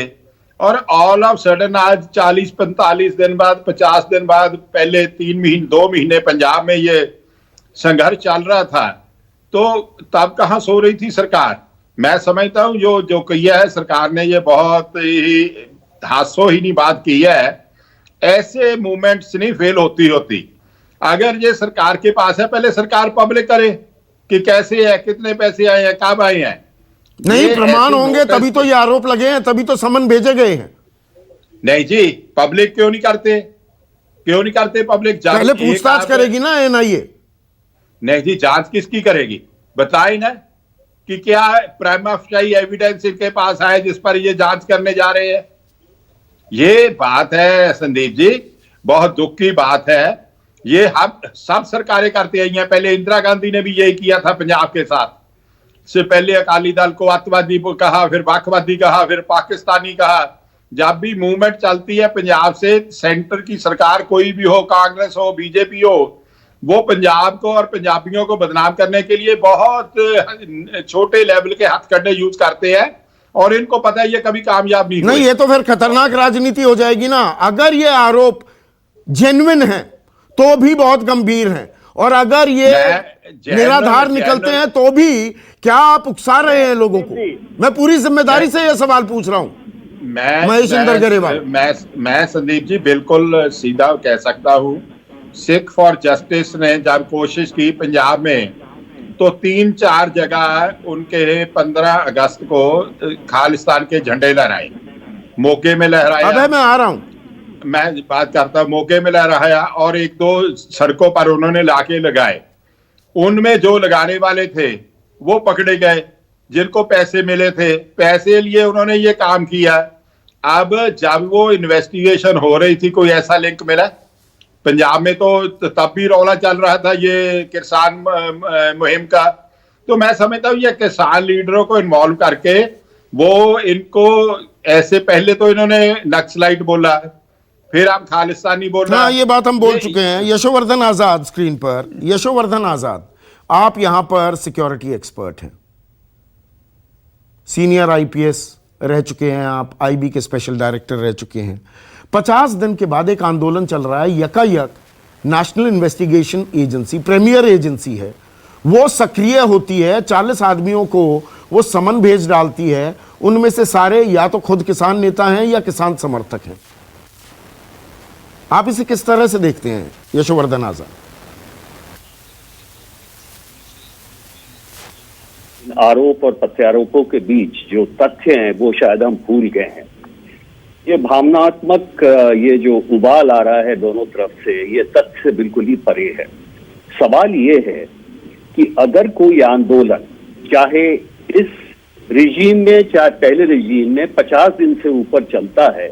और ऑल ऑफ सडन आज 40-45 दिन बाद, 50 दिन बाद, पहले 2 महीने पंजाब में ये संघर्ष चल रहा था, तो तब कहां सो रही थी सरकार? मैं समझता हूं जो किया है सरकार ने, ये बहुत ही हास्योहीनी बात की है। ऐसे मूवमेंट्स नहीं फेल होती। अगर ये सरकार के पास है, पहले सरकार पब्लिक करे कि कैसे है, कितने पैसे आए हैं, कब आए हैं।
नहीं, प्रमाण होंगे तभी तो ये आरोप लगे हैं, तभी तो समन भेजे गए हैं।
नहीं जी, पब्लिक क्यों नहीं करते पब्लिक?
पहले पूछताछ करेगी ना एनआईए।
नहीं जी, जांच किसकी करेगी? बताए ना कि क्या प्राइमा फेसी एविडेंस इनके पास आए जिस पर ये जांच करने जा रहे हैं। ये बात है संदीप जी, बहुत दुख की बात है। ये हम सब सरकारें करती आई हैं। पहले इंदिरा गांधी ने भी यही किया था पंजाब के साथ। से पहले अकाली दल को अतवादी कहा, फिर वक्फवादी कहा, फिर पाकिस्तानी कहा। जब भी मूवमेंट चलती है पंजाब से, सेंटर की सरकार कोई भी हो, कांग्रेस हो, बीजेपी हो, वो पंजाब को और पंजाबियों को बदनाम करने के लिए बहुत छोटे लेवल के हथकंडे यूज करते हैं, और इनको पता है ये कभी कामयाब नहीं।
ये तो फिर खतरनाक राजनीति हो जाएगी ना। अगर ये आरोप जेन्युइन है तो भी बहुत गंभीर हैं, और अगर ये निराधार निकलते हैं तो भी क्या आप उकसा रहे हैं लोगों को? मैं पूरी जिम्मेदारी से यह सवाल पूछ रहा हूं। महेश इंदर गरेवाल,
मैं संदीप जी बिल्कुल सीधा कह सकता हूं, सिख फॉर जस्टिस ने जब कोशिश की पंजाब में, तो 3-4 जगह उनके 15 अगस्त को खालिस्तान के झंडे लहराए। मोगे में लहराया,
अबे मैं आ रहा हूं,
मैं बात करता हूं, मोगे में लहराया, और 1-2 सड़कों पर उन्होंने लाके लगाए। उनमें जो लगाने वाले थे वो पकड़े गए, जिनको पैसे मिले थे, पैसे लिए उन्होंने ये काम किया। अब जब वो इन्वेस्टिगेशन हो रही थी, कोई ऐसा लिंक मिला पंजाब में? तो तब भी रौला चल रहा था ये किसान मुहिम का। तो मैं समझता हूँ ये किसान लीडरों को इन्वॉल्व करके वो इनको ऐसे, पहले तो इन्होंने नक्सलाइट बोला, फिर आप खालिस्तानी बोल रहे
हाँ,
हैं।
ये बात हम बोल चुके हैं। यशोवर्धन आजाद स्क्रीन पर। यशोवर्धन आजाद, आप यहां पर सिक्योरिटी एक्सपर्ट हैं, सीनियर आईपीएस रह चुके हैं, आप आईबी के स्पेशल डायरेक्टर रह चुके हैं। 50 दिन के बाद एक आंदोलन चल रहा है, यकायक national investigation agency, premier agency है, वो सक्रिय होती है, 40 आदमियों को वो समन भेज डालती है, उनमें से सारे या तो खुद किसान नेता हैं या किसान समर्थक हैं। आप इसे किस तरह से देखते हैं यशोवर्धन आजाद?
आरोप और प्रत्यारोपों के बीच जो तथ्य हैं वो शायद हम भूल गए हैं। ये भावनात्मक ये जो उबाल आ रहा है दोनों तरफ से, ये तथ्य से बिल्कुल ही परे है। सवाल ये है कि अगर कोई आंदोलन चाहे इस रिजीम में चाहे पहले रिजीम में 50 दिन से ऊपर चलता है,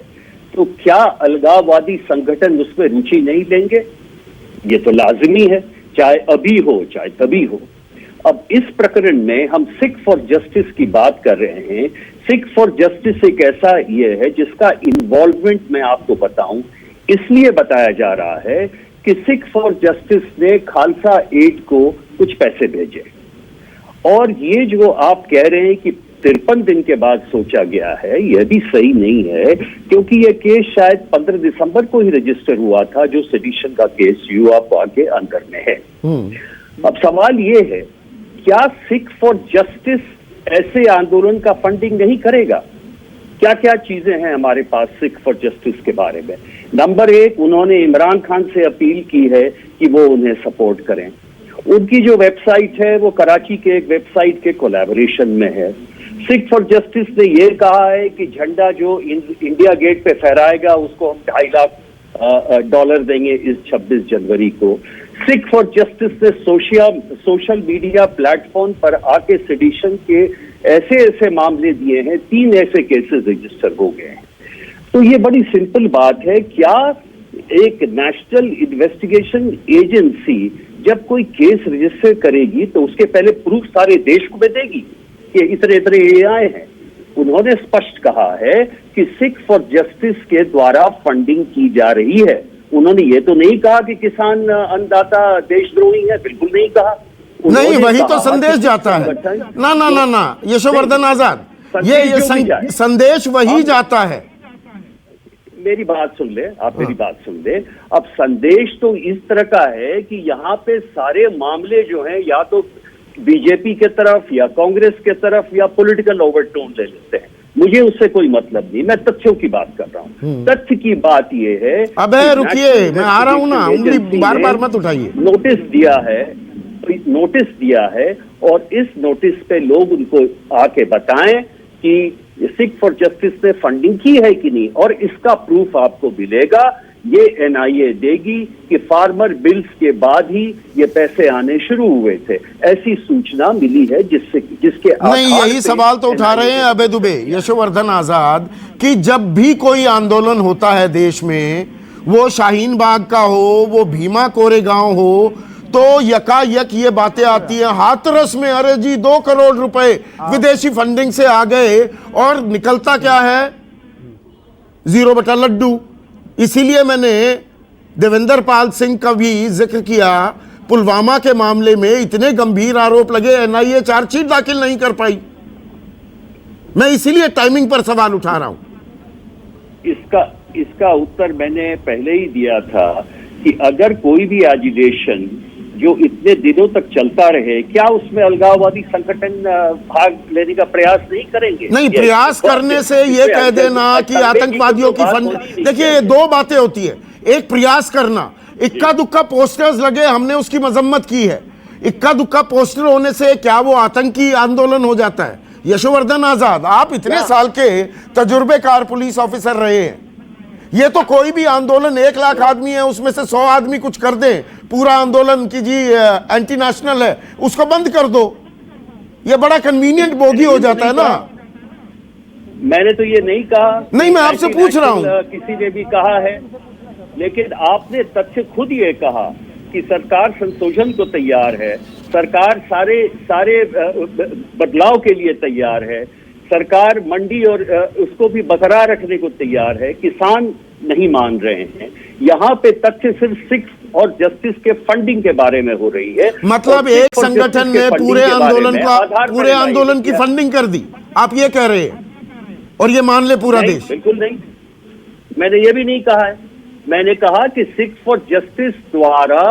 तो क्या अलगाववादी संगठन उसमें रुचि नहीं लेंगे? ये तो लाजमी है, चाहे अभी हो चाहे तभी हो। अब इस प्रकरण में हम सिख फॉर जस्टिस की बात कर रहे हैं। सिख फॉर जस्टिस एक ऐसा ये है जिसका इन्वॉल्वमेंट मैं आपको बताऊं, इसलिए बताया जा रहा है कि सिख फॉर जस्टिस ने खालसा एड को कुछ पैसे भेजे, और ये जो आप कह रहे हैं कि 53 दिन के बाद सोचा गया है, यह भी सही नहीं है, क्योंकि यह केस शायद 15 दिसंबर को ही रजिस्टर हुआ था, जो सेडिशन का केस युवा के अंदर में है। अब सवाल ये है, क्या सिख फॉर जस्टिस ऐसे आंदोलन का फंडिंग नहीं करेगा? क्या क्या चीजें हैं हमारे पास सिख फॉर जस्टिस के बारे में? नंबर 1, उन्होंने इमरान खान से अपील की है कि वो उन्हें सपोर्ट करें। उनकी जो वेबसाइट है वो कराची के एक वेबसाइट के कोलैबोरेशन में है। सिख फॉर जस्टिस ने ये कहा है कि झंडा जो इंडिया गेट पे फहराएगा उसको हम $2.5 लाख देंगे इस 26 जनवरी को। सिख फॉर जस्टिस ने सोशल मीडिया प्लेटफॉर्म पर आके सेडिशन के ऐसे ऐसे मामले दिए हैं, 3 ऐसे केसेस रजिस्टर हो गए हैं। तो ये बड़ी सिंपल बात है, क्या एक नेशनल इन्वेस्टिगेशन एजेंसी जब कोई केस रजिस्टर करेगी तो उसके पहले प्रूफ सारे देश को देगी कि इतने इतने ये आए हैं? उन्होंने स्पष्ट कहा है कि सिख फॉर जस्टिस के द्वारा फंडिंग की जा रही है। उन्होंने ये तो नहीं कहा कि किसान अन्नदाता देशद्रोही है, बिल्कुल नहीं कहा।
नहीं, वही तो संदेश जाता है ना ना ना ना यशोवर्धन आजाद, ये संदेश वही जाता है।
मेरी बात सुन ले, आप मेरी बात सुन ले। अब संदेश तो इस तरह का है कि यहाँ पे सारे मामले जो हैं या तो बीजेपी के तरफ या कांग्रेस के तरफ या पॉलिटिकल ओवरटोन ले लेते हैं। मुझे उससे कोई मतलब नहीं, मैं तथ्यों की बात कर रहा हूँ। तथ्य की बात यह है,
अबे रुकिए, मैं आ रहा हूँ ना, उंगली बार बार मत उठाइए।
नोटिस दिया है और इस नोटिस पे लोग उनको आके बताएं कि सिख फॉर जस्टिस ने फंडिंग की है कि नहीं, और इसका प्रूफ आपको मिलेगा। ये एनआईए देगी कि फार्मर बिल्स के बाद ही ये पैसे आने शुरू हुए थे, ऐसी सूचना मिली है जिसके
नहीं, यही सवाल तो उठा रहे हैं अबे दुबे, यशोवर्धन आजाद, कि जब भी कोई आंदोलन होता है देश में, वो शाहीन बाग का हो, वो भीमा कोरेगांव हो, तो यकायक ये बातें आती हैं हाथरस में, अरे जी 2 करोड़ रुपए विदेशी फंडिंग से आ गए, और निकलता क्या है? 0 बटा लड्डू। इसीलिए मैंने देवेंद्र पाल सिंह का भी जिक्र किया। पुलवामा के मामले में इतने गंभीर आरोप लगे, एनआईए चार्जशीट दाखिल नहीं कर पाई। मैं इसीलिए टाइमिंग पर सवाल उठा रहा हूं।
इसका उत्तर मैंने पहले ही दिया था कि अगर कोई भी एजिटेशन जो इतने दिनों तक चलता रहे, क्या उसमें अलगाववादी संगठन भाग लेने का प्रयास नहीं करेंगे?
नहीं, प्रयास करने से ये कह देना कि आतंकवादियों की फंड, देखिए ये 2 बातें होती है। एक प्रयास करना, इक्का दुक्का पोस्टर्स लगे, हमने उसकी मजम्मत की है। इक्का दुक्का पोस्टर होने से क्या वो आतंकी आंदोलन हो जाता है? यशोवर्धन आजाद, आप इतने साल के तजुर्बेकार पुलिस ऑफिसर रहे हैं, ये तो कोई भी आंदोलन 1 लाख आदमी है, उसमें से 100 आदमी कुछ कर दें, पूरा आंदोलन की जी एंटी नेशनल है, उसको बंद कर दो, ये बड़ा कन्वीनियंट बोगी हो जाता है ना।
मैंने तो ये नहीं कहा।
नहीं, मैं आपसे पूछ रहा हूं।
किसी ने भी कहा है, लेकिन आपने तथ्य खुद ये कहा कि सरकार संशोधन को तैयार है, सरकार सारे बदलाव के लिए तैयार है, सरकार मंडी और उसको भी बरकरार रखने को तैयार है, किसान नहीं मान रहे हैं। यहाँ पे तथ्य सिर्फ सिक्स और जस्टिस के फंडिंग के बारे में हो रही है।
मतलब एक संगठन ने पूरे आंदोलन की फंडिंग कर दी, आप ये कह रहे हैं, और ये मान ले पूरा देश?
बिल्कुल नहीं, मैंने ये भी नहीं कहा है। मैंने कहा कि सिक्स फॉर जस्टिस द्वारा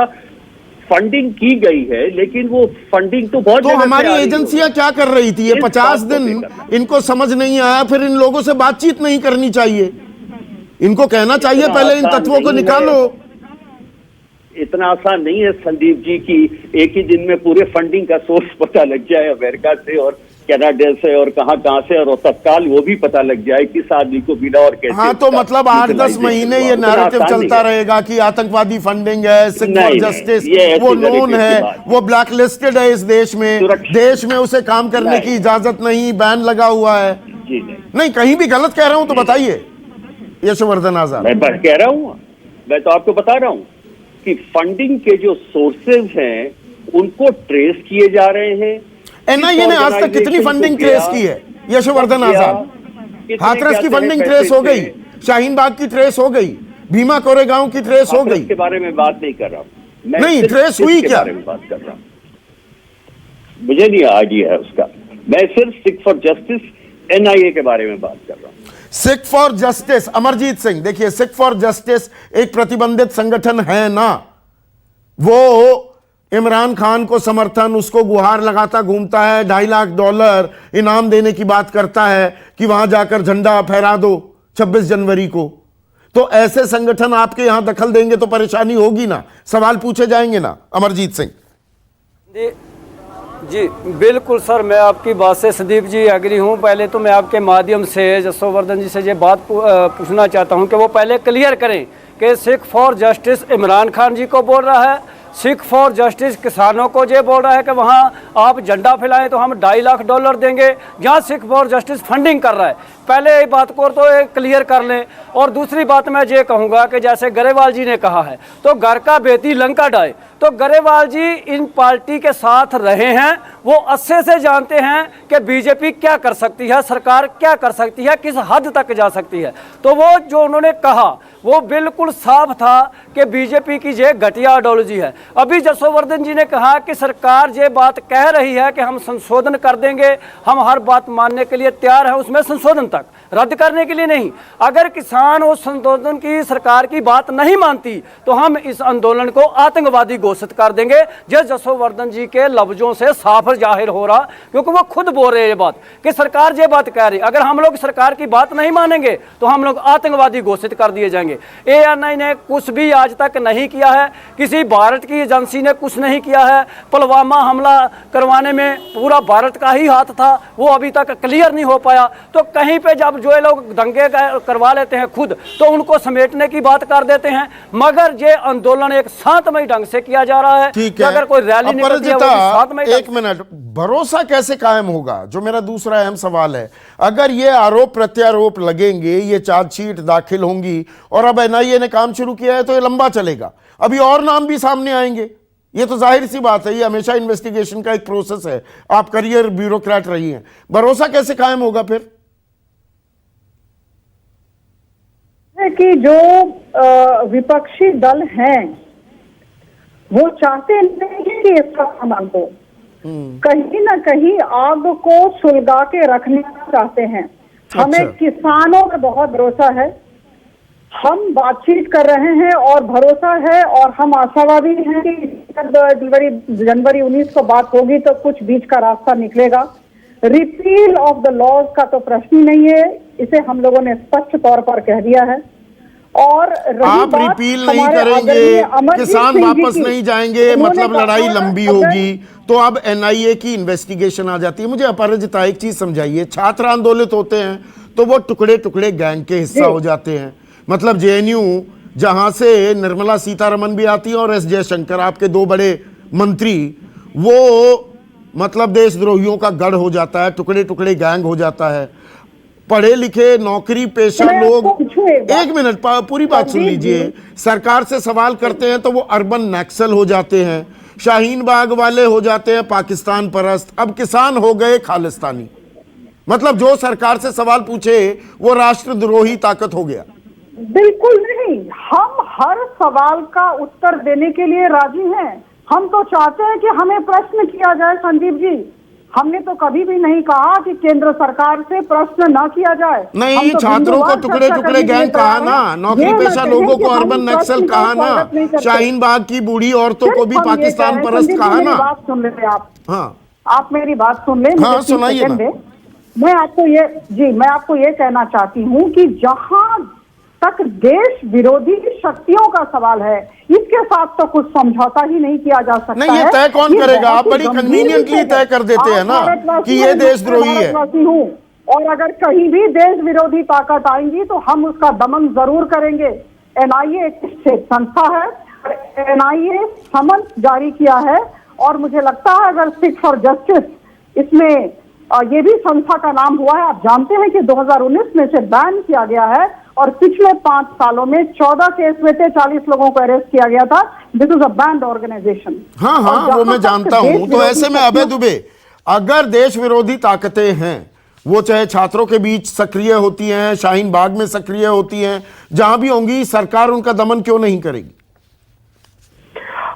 फंडिंग की गई है, लेकिन वो फंडिंग तो बहुत,
तो हमारी एजेंसियां क्या कर रही थी? ये 50 दिन इनको समझ नहीं आया, फिर इन लोगों से बातचीत नहीं करनी चाहिए, इनको कहना चाहिए पहले इन तत्वों को निकालो।
इतना आसान नहीं है संदीप जी की एक ही दिन में पूरे फंडिंग का सोर्स पता लग जाए अमेरिका से और कनाडा से और कहां से, और तत्काल वो भी पता लग जाए किस आदमी को बिना और कैसे।
हाँ, तो मतलब 8-10 महीने ये नैरेटिव चलता रहेगा कि आतंकवादी फंडिंग है, सिक्स फॉर जस्टिस वो नोन है, वो ब्लैक लिस्टेड है इस देश में उसे काम करने की इजाजत नहीं, बैन लगा हुआ है।
जी
नहीं, कहीं भी गलत कह रहा हूं तो बताइए यशवर्धन आजाद।
मैं कह रहा हूं, मैं तो आपको बता रहा हूं कि फंडिंग के जो सोर्सेज हैं उनको ट्रेस किए जा रहे हैं।
एनआईए ने आज तक कितनी फंडिंग ट्रेस की है यशवर्धन आजाद? हाथरस की फंडिंग ट्रेस हो गई, शाहीन बाग की ट्रेस हो गई, भीमा कोरेगांव की ट्रेस हो गई।
के बारे में बात नहीं कर रहा हूं,
नहीं ट्रेस हुई क्या?
बारे में बात कर रहा हूं, मुझे नहीं आइडिया है उसका। मैं सिर्फ सिक्स फॉर जस्टिस एनआईए के बारे में बात कर रहा हूं।
सिख फॉर जस्टिस, अमरजीत सिंह, देखिए सिख फॉर जस्टिस एक प्रतिबंधित संगठन है ना, वो इमरान खान को समर्थन, उसको गुहार लगाता घूमता है, $2.5 लाख इनाम देने की बात करता है कि वहां जाकर झंडा फहरा दो 26 जनवरी को। तो ऐसे संगठन आपके यहां दखल देंगे तो परेशानी होगी ना, सवाल पूछे जाएंगे ना? अमरजीत सिंह
जी बिल्कुल सर, मैं आपकी बात से संदीप जी एग्री हूँ। पहले तो मैं आपके माध्यम से जसवर्धन जी से ये बात पूछना चाहता हूँ कि वो पहले क्लियर करें कि सिख फॉर जस्टिस इमरान खान जी को बोल रहा है, सिख फॉर जस्टिस किसानों को ये बोल रहा है कि वहाँ आप झंडा फैलाएं तो हम $2.5 लाख देंगे, जहाँ सिख फॉर जस्टिस फंडिंग कर रहा है। पहले ये बात को तो क्लियर कर लें। और दूसरी बात मैं ये कहूँगा कि जैसे गरेवाल जी ने कहा है तो घर का बेटी लंका डाए, तो गरेवाल जी इन पार्टी के साथ रहे हैं, वो अच्छे से जानते हैं कि बीजेपी क्या कर सकती है, सरकार क्या कर सकती है, किस हद तक जा सकती है। तो वो जो उन्होंने कहा वो बिल्कुल साफ था कि बीजेपी की ये घटिया आइडियोलॉजी है। अभी जसवर्धन जी ने कहा कि सरकार ये बात कह रही है कि हम संशोधन कर देंगे, हम हर बात मानने के लिए तैयार है, उसमें संशोधन तक, रद्द करने के लिए नहीं। अगर किसान उस संशोधन की सरकार की बात नहीं मानती तो हम इस आंदोलन को आतंकवादी घोषित कर देंगे। जसवर्धन जी के लफ्जों से साफ जाहिर हो रहा, क्योंकि वो खुद बोल रहे हैं ये बात कि सरकार ये बात कह रही, अगर हम लोग सरकार की बात नहीं मानेंगे तो हम लोग आतंकवादी घोषित कर दिए जाएंगे। एएनआई ने कुछ भी आज तक नहीं किया है, किसी भारत की एजेंसी ने कुछ नहीं किया है। पुलवामा हमला करवाने में पूरा भारत का ही हाथ था, वो अभी तक क्लियर नहीं हो पाया। तो कहीं पे जब जो लोग दंगे करवा लेते हैं खुद, तो उनको समेटने की बात कर देते हैं। मगर ये आंदोलन एक शांतमय ढंग से किया जा रहा है।
ठीक है,
अगर कोई रैली निकलती है वो शांतमय।
एक मिनट, भरोसा कैसे कायम होगा, जो मेरा दूसरा अहम सवाल है। अगर ये आरोप प्रत्यारोप लगेंगे, ये चार्जशीट दाखिल होंगी और अब एनआईए ने काम शुरू किया है तो ये लंबा चलेगा, अभी और नाम भी सामने आएंगे, ये तो जाहिर सी बात है, ये हमेशा इन्वेस्टिगेशन का एक प्रोसेस है। आप करियर ब्यूरोक्रेट रही हैं, भरोसा कैसे कायम होगा फिर?
कि जो विपक्षी दल हैं वो चाहते नहीं कि इसका सामान हो, कहीं ना कहीं आग को सुलगा के रखना चाहते हैं। हमें किसानों पर बहुत भरोसा है, हम बातचीत कर रहे हैं और भरोसा है और हम आशावादी हैं कि जनवरी 19 को बात होगी तो कुछ बीच का रास्ता निकलेगा। रिपील ऑफ द लॉज का तो प्रश्न ही नहीं है, इसे हम लोगों ने स्पष्ट तौर पर कह दिया है। और
आप रिपील नहीं करेंगे, किसान वापस नहीं जाएंगे, मतलब लड़ाई लंबी होगी। तो अब एनआईए की इन्वेस्टिगेशन आ जाती है। मुझे अपराजिता एक चीज समझाइए, छात्र आंदोलित होते हैं तो वो टुकड़े टुकड़े गैंग के हिस्सा हो जाते हैं, मतलब जेएनयू जहां से निर्मला सीतारमन भी आती है और एस जयशंकर, आपके दो बड़े मंत्री, वो मतलब देशद्रोहियों का गढ़ हो जाता है, टुकड़े टुकड़े गैंग हो जाता है। पढ़े लिखे नौकरी पेशा लोग, एक मिनट पूरी बात सुन लीजिए, सरकार से सवाल करते हैं तो वो अर्बन नक्सल हो जाते हैं, शाहीन बाग वाले हो जाते हैं पाकिस्तान परस्त, अब किसान हो गए खालिस्तानी। मतलब जो सरकार से सवाल पूछे वो राष्ट्रद्रोही ताकत हो गया।
बिल्कुल नहीं, हम हर सवाल का उत्तर देने के लिए राजी हैं। हम तो चाहते हैं कि हमें प्रश्न किया जाए संदीप जी। हमने तो कभी भी नहीं कहा कि केंद्र सरकार से प्रश्न ना किया जाए।
नहीं,
तो
छात्रों को टुकड़े टुकड़े गैंग कहा ना, नौकरी पेशा लोगों को अर्बन नक्सल कहा ना, शाहीन बाग की बूढ़ी औरतों को भी पाकिस्तान परस्त कहा ना।
बात सुन ले आप।
हाँ,
आप मेरी बात सुन ले।
हाँ, सुनाइए ना।
मैं आपको ये कहना चाहती हूँ कि जहां तक देश विरोधी शक्तियों का सवाल है, इसके साथ तो कुछ समझौता ही नहीं किया जा सकता।
नहीं, ये तय कौन करेगा? आप बड़ी कन्वीनियंटली तय कर देते हैं ना कि ये देशद्रोही है।
और अगर कहीं भी देश विरोधी ताकत आएंगी तो हम उसका दमन जरूर करेंगे। एनआईए एक संस्था है, एनआईए समन जारी किया है और मुझे लगता है अगर सिख फॉर जस्टिस इसमें ये भी संस्था का नाम हुआ है। आप जानते हैं कि 2019 में से बैन किया गया है और पिछले 5 सालों में 14 केस में थे, 40 लोगों को अरेस्ट किया गया था। This is a banned organization.
हाँ, वो मैं जानता हूं। तो ऐसे में अभय दुबे, अगर देश विरोधी ताकतें हैं, वो चाहे छात्रों के बीच सक्रिय होती हैं, शाहीन बाग में सक्रिय होती हैं, जहां भी होंगी, सरकार उनका दमन क्यों नहीं करेगी?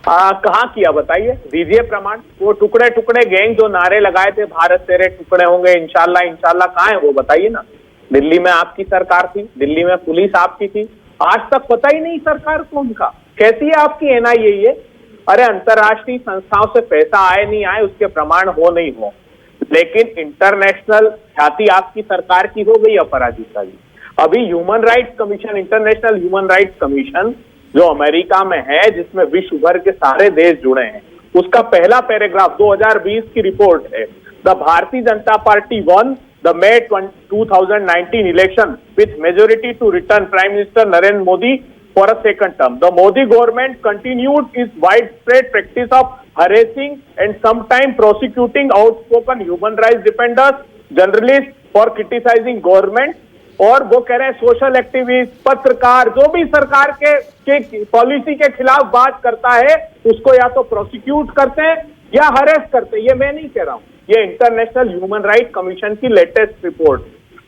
कहाँ किया बताइए, दीजिए प्रमाण। वो टुकड़े टुकड़े गैंग जो नारे लगाए थे, भारत तेरे टुकड़े होंगे इंशाल्लाह इंशाल्लाह, कहाँ है वो बताइए ना। दिल्ली में आपकी सरकार थी, दिल्ली में पुलिस आपकी थी, आज तक पता ही नहीं सरकार को उनका। कैसी है आपकी एनआईए ये? अरे अंतरराष्ट्रीय संस्थाओं से पैसा आए नहीं आए उसके प्रमाण हो नहीं हो, लेकिन इंटरनेशनल ख्याति आपकी सरकार की हो गई अपराजिता जी। अभी human rights commission, international human rights commission जो अमेरिका में है, जिसमें विश्व भर के सारे देश जुड़े हैं, उसका पहला पैराग्राफ 2020 की रिपोर्ट है। The Bharatiya Janata party one the May 2019 election with majority to return Prime Minister Narendra Modi for a second term. The Modi government continued its widespread practice of harassing and sometimes prosecuting outspoken human rights defenders, journalists for criticizing government. और वो कह रहे हैं social activist, पत्रकार, जो भी सरकार के पॉलिसी के खिलाफ बात करता है उसको या तो प्रोसिक्यूट करते हैं या हरेस करते हैं। ये मैं नहीं कह रहा हूं, ये इंटरनेशनल ह्यूमन राइट कमीशन की लेटेस्ट रिपोर्ट।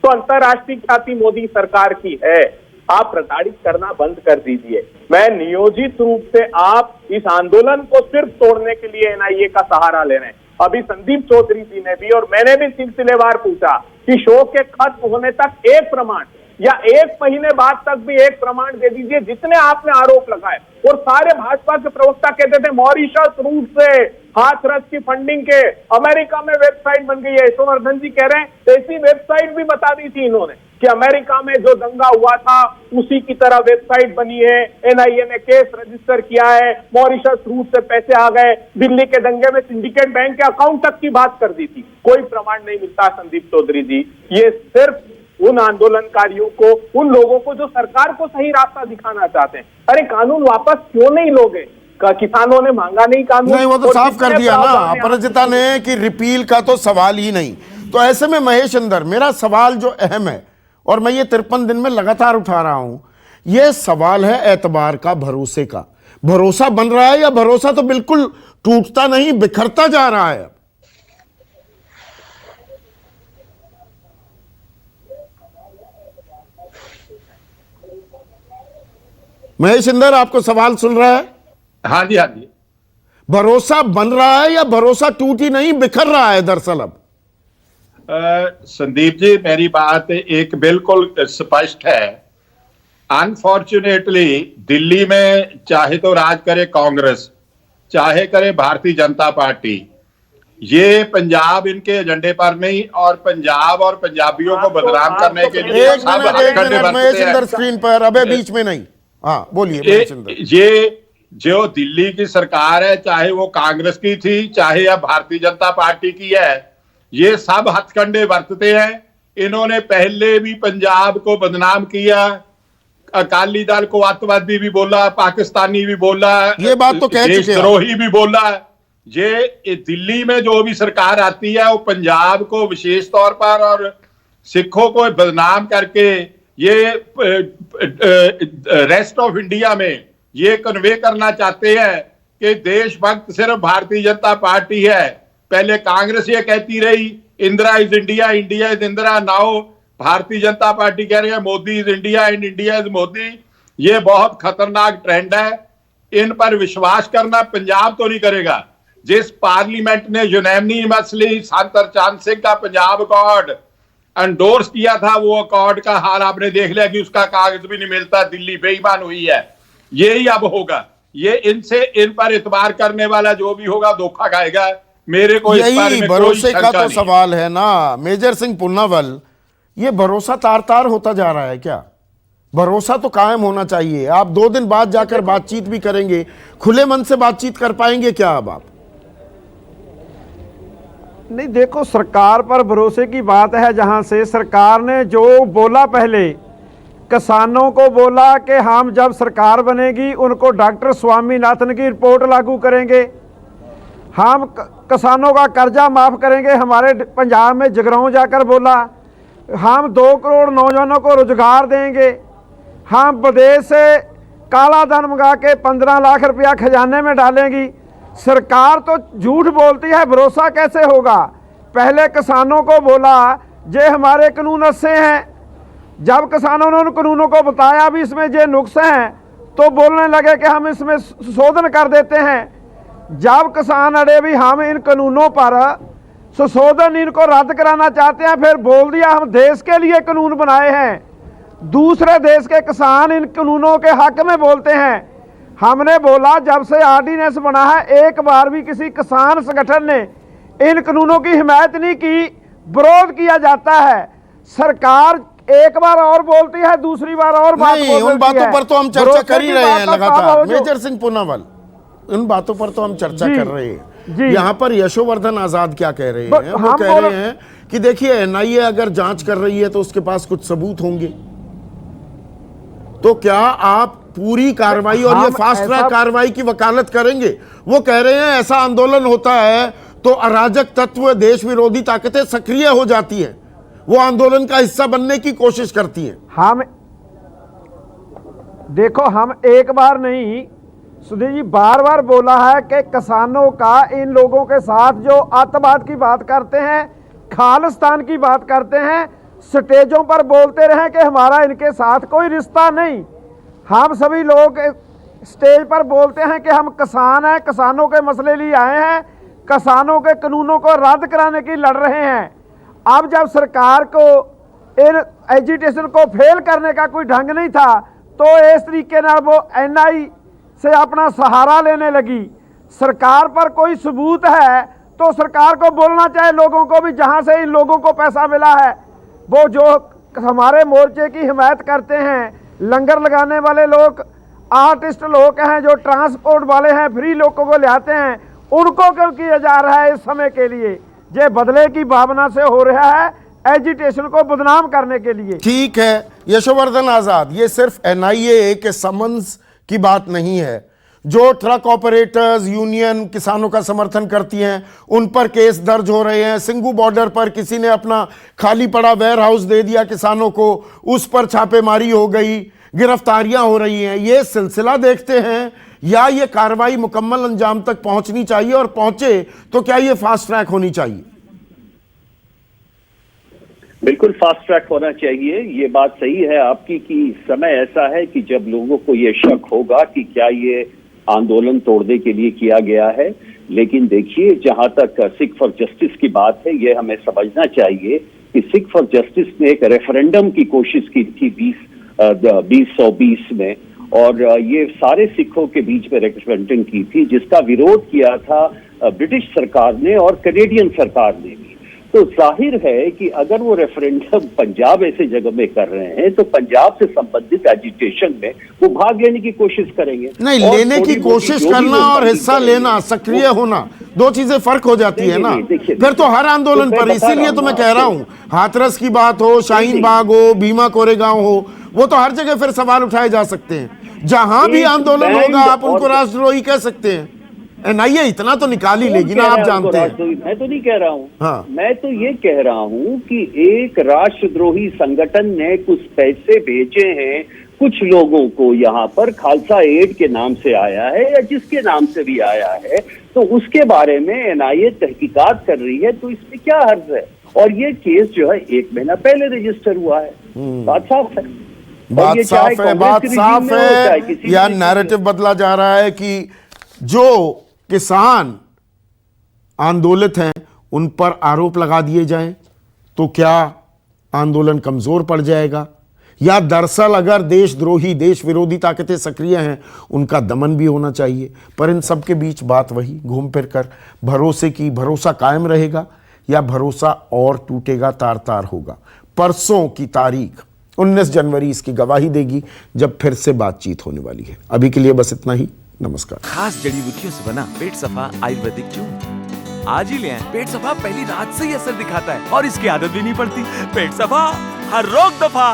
तो अंतरराष्ट्रीय ख्याति मोदी सरकार की है, आप प्रताड़ित करना बंद कर दीजिए। मैं नियोजित रूप से आप इस आंदोलन को सिर्फ तोड़ने के लिए एनआईए का सहारा ले रहे हैं। अभी संदीप चौधरी जी ने भी और मैंने भी सिलसिलेवार पूछा कि शो के खत्म होने तक एक प्रमाण या 1 महीने बाद तक भी एक प्रमाण दे दीजिए जितने आपने आरोप लगाए। और सारे भाजपा के प्रवक्ता कहते थे मॉरिशस रूट से हाथरस की फंडिंग के अमेरिका में वेबसाइट बन गई है। यशोवर्धन जी कह रहे हैं ऐसी वेबसाइट भी बता दी थी इन्होंने कि अमेरिका में जो दंगा हुआ था उसी की तरह वेबसाइट बनी है। एनआईए ने केस रजिस्टर किया है, मॉरिशस रूट से पैसे आ गए, दिल्ली के दंगे में सिंडिकेट बैंक के अकाउंट तक की बात कर दी थी। कोई प्रमाण नहीं मिलता संदीप चौधरी जी। ये सिर्फ उन आंदोलनकारियों को, उन लोगों को जो सरकार को सही रास्ता दिखाना चाहते हैं। अरे कानून वापस क्यों नहीं लोगे? किसानों ने मांगा नहीं कानून?
नहीं, वो तो साफ कर दिया ना अपराजिता ने कि रिपील का तो सवाल ही नहीं। तो ऐसे में महेश इंदर, मेरा सवाल जो अहम है और मैं ये 53 दिन में लगातार उठा रहा हूं, ये सवाल है एतबार का, भरोसे का। भरोसा बन रहा है या भरोसा तो बिल्कुल टूटता नहीं, बिखरता जा रहा है? महेश इंदर, आपको सवाल सुन रहा है?
हाँ जी, हाँ जी।
भरोसा बन रहा है या भरोसा टूट ही नहीं, बिखर रहा है दरअसल अब?
संदीप जी, मेरी बात एक बिल्कुल स्पष्ट है। अनफॉर्चुनेटली दिल्ली में चाहे तो राज करे कांग्रेस, चाहे करे भारतीय जनता पार्टी, ये पंजाब इनके एजेंडे पर नहीं और पंजाब और पंजाबियों को बदनाम करने के लिए
महेश इंदर स्क्रीन पर, अबे बीच में नहीं। हाँ बोलिए।
ये जो दिल्ली की सरकार है, चाहे वो कांग्रेस की थी चाहे अब भारतीय जनता पार्टी की है, ये सब हथकंडे बरतते हैं। इन्होंने पहले भी पंजाब को बदनाम किया, अकाली दल को आतंकवादी भी बोला, पाकिस्तानी भी बोला,
ये बात तो कह चुके हैं,
देशद्रोही भी बोला। ये दिल्ली में जो भी सरकार आती है वो पंजाब को विशेष तौर पर और सिखों को बदनाम करके ये रेस्ट ऑफ इंडिया में ये कन्वे करना चाहते हैं कि देशभक्त सिर्फ भारतीय जनता पार्टी है। पहले कांग्रेस ये कहती रही Indira is India, India is Indira, now Bharatiya Janata party कह रही है Modi is India and India is Modi. ये बहुत खतरनाक ट्रेंड है, इन पर विश्वास करना पंजाब तो नहीं करेगा। जिस पार्लियामेंट ने यूनैनिमसली संतर चांद सिंह का पंजाब अकॉर्ड एंडोर्स किया था, वो अकॉर्ड का हाल आपने देख लिया कि उसका कागज भी नहीं मिलता, दिल्ली बेईमान हुई है। यही अब होगा, ये इन पर इतबार करने वाला जो भी होगा धोखा खाएगा। मेरे को इस बारे में
भरोसे का तो सवाल है ना मेजर सिंह पुन्नावल, ये भरोसा तार तार होता जा रहा है क्या? भरोसा तो कायम होना चाहिए। आप 2 दिन बाद जाकर बातचीत भी करेंगे, खुले मन से बातचीत कर पाएंगे क्या अब आप?
नहीं, देखो सरकार पर भरोसे की बात है। जहां से सरकार ने जो बोला, पहले किसानों को बोला कि हम जब सरकार बनेगी उनको डॉक्टर स्वामीनाथन की रिपोर्ट लागू करेंगे, हम किसानों का कर्जा माफ करेंगे। हमारे पंजाब में जगरांव जाकर बोला हम 2 करोड़ नौजवानों को रोजगार देंगे, हम विदेश से काला धन मंगा के 15 लाख रुपया खजाने में डालेंगी। सरकार तो झूठ बोलती है, भरोसा कैसे होगा? पहले किसानों को बोला जे हमारे कानून अच्छे हैं, जब किसानों ने उन कानूनों को बताया भी इसमें जे नुक्स हैं तो बोलने लगे कि हम इसमें संशोधन कर देते हैं। जब किसान अड़े भी हम इन कानूनों पर संशोधन इनको रद्द कराना चाहते हैं, फिर बोल दिया हम देश के लिए कानून बनाए हैं। दूसरे देश के किसान इन कानूनों के हक में बोलते हैं। हमने बोला जब से ऑर्डिनेंस बना है एक बार भी किसी किसान संगठन ने इन कानूनों की हिमायत नहीं की, विरोध किया जाता है। सरकार एक बार और बोलती है, दूसरी बार और बात बोलती है।
उन बातों पर तो हम चर्चा कर ही रहे हैं लगातार मेजर सिंह पुन्नावल, उन बातों पर तो हम चर्चा कर रहे हैं। यहाँ पर यशोवर्धन आजाद क्या कह रहे हैं? वो कह रहे हैं कि देखिए एनआईए अगर जांच कर रही है तो उसके पास कुछ सबूत होंगे, तो क्या आप पूरी कार्रवाई और ये फास्ट ट्रैक कार्रवाई की वकालत करेंगे? वो कह रहे हैं ऐसा आंदोलन होता है तो अराजक तत्व, देश विरोधी ताकतें सक्रिय हो जाती हैं, वो आंदोलन का हिस्सा बनने की कोशिश करती हैं।
हम देखो, हम एक बार नहीं सुधीर जी, बार बार बोला है कि किसानों का इन लोगों के साथ जो आतंकवाद की बात करते हैं, खालिस्तान की बात करते हैं, स्टेजों पर बोलते रहे कि हमारा इनके साथ कोई रिश्ता नहीं। हम सभी लोग स्टेज पर बोलते हैं कि हम किसान हैं, किसानों के मसले लिए आए हैं, किसानों के कानूनों को रद्द कराने की लड़ रहे हैं। अब जब सरकार को इन एजिटेशन को फेल करने का कोई ढंग नहीं था तो इस तरीके ना वो एनआई से अपना सहारा लेने लगी। सरकार पर कोई सबूत है तो सरकार को बोलना चाहिए लोगों को भी, जहां से इन लोगों को पैसा मिला है। वो जो हमारे मोर्चे की हिमायत करते हैं, लंगर लगाने वाले लोग, आर्टिस्ट लोग हैं, जो ट्रांसपोर्ट वाले हैं, फ्री लोगों को ले आते हैं, उनको क्यों किया जा रहा है इस समय के लिए? ये बदले की भावना से हो रहा है, एजिटेशन को बदनाम करने के लिए।
ठीक है यशोवर्धन आजाद, ये सिर्फ एनआईए के समन्स की बात नहीं है। जो ट्रक ऑपरेटर्स यूनियन किसानों का समर्थन करती हैं उन पर केस दर्ज हो रहे हैं। सिंगू बॉर्डर पर किसी ने अपना खाली पड़ा वेयर हाउस दे दिया किसानों को, उस पर छापेमारी हो गई, गिरफ्तारियां हो रही हैं। ये सिलसिला देखते हैं या ये कार्रवाई मुकम्मल अंजाम तक पहुंचनी चाहिए, और पहुंचे तो क्या ये फास्ट ट्रैक होनी चाहिए?
बिल्कुल फास्ट ट्रैक होना चाहिए। ये बात सही है आपकी कि समय ऐसा है कि जब लोगों को ये शक होगा कि क्या ये आंदोलन तोड़ने के लिए किया गया है। लेकिन देखिए, जहां तक सिख फॉर जस्टिस की बात है, ये हमें समझना चाहिए कि सिख फॉर जस्टिस ने एक रेफरेंडम की कोशिश की थी 2020 में, और ये सारे सिखों के बीच में रेफरेंडम की थी, जिसका विरोध किया था ब्रिटिश सरकार ने और कैनेडियन सरकार ने भी। तो जाहिर है कि अगर वो रेफरेंडम पंजाब ऐसे जगह में कर रहे हैं तो पंजाब से संबंधित एजिटेशन में वो भाग लेने की कोशिश करेंगे।
नहीं, लेने की कोशिश करना और हिस्सा लेना, सक्रिय होना, दो चीजें फर्क हो जाती है ना। फिर तो हर आंदोलन पर, इसीलिए तो मैं कह रहा हूँ, हाथरस की बात हो, शाहीन बाग हो, भीमा कोरेगांव हो, वो तो हर जगह फिर सवाल उठाए जा सकते हैं। जहां भी आंदोलन होगा आप उनको राष्ट्रद्रोही कह सकते हैं। एनआईए इतना तो निकाल ही लेगी ना, आप जानते हैं।
मैं तो नहीं कह रहा हूँ,
हाँ।
मैं तो ये कह रहा हूँ कि एक राष्ट्रद्रोही संगठन ने कुछ पैसे भेजे हैं कुछ लोगों को, यहाँ पर खालसा एड के नाम से आया है या जिसके नाम से भी आया है, तो उसके बारे में एनआईए तहकीकात कर रही है, तो इसमें क्या हर्ज है? और ये केस जो है 1 महीना पहले रजिस्टर हुआ है। बात साफ है।
बात साफ है, बात साफ है। या नैरेटिव बदला जा रहा है कि जो किसान आंदोलित हैं उन पर आरोप लगा दिए जाएं तो क्या आंदोलन कमजोर पड़ जाएगा, या दरअसल अगर देशद्रोही देश विरोधी ताकतें सक्रिय हैं उनका दमन भी होना चाहिए। पर इन सब के बीच बात वही घूम फिर कर भरोसे की, भरोसा कायम रहेगा या भरोसा और टूटेगा, तार तार होगा। परसों की तारीख 19 जनवरी इसकी गवाही देगी जब फिर से बातचीत होने वाली है। अभी के लिए बस इतना ही। नमस्कार।
खास जड़ी बूटियों से बना पेट सफा आयुर्वेदिक चूर्ण आज ही ले आएं। पेट सफा पहली रात से ही असर दिखाता है और इसकी आदत भी नहीं पड़ती। पेट सफा हर रोग दफा।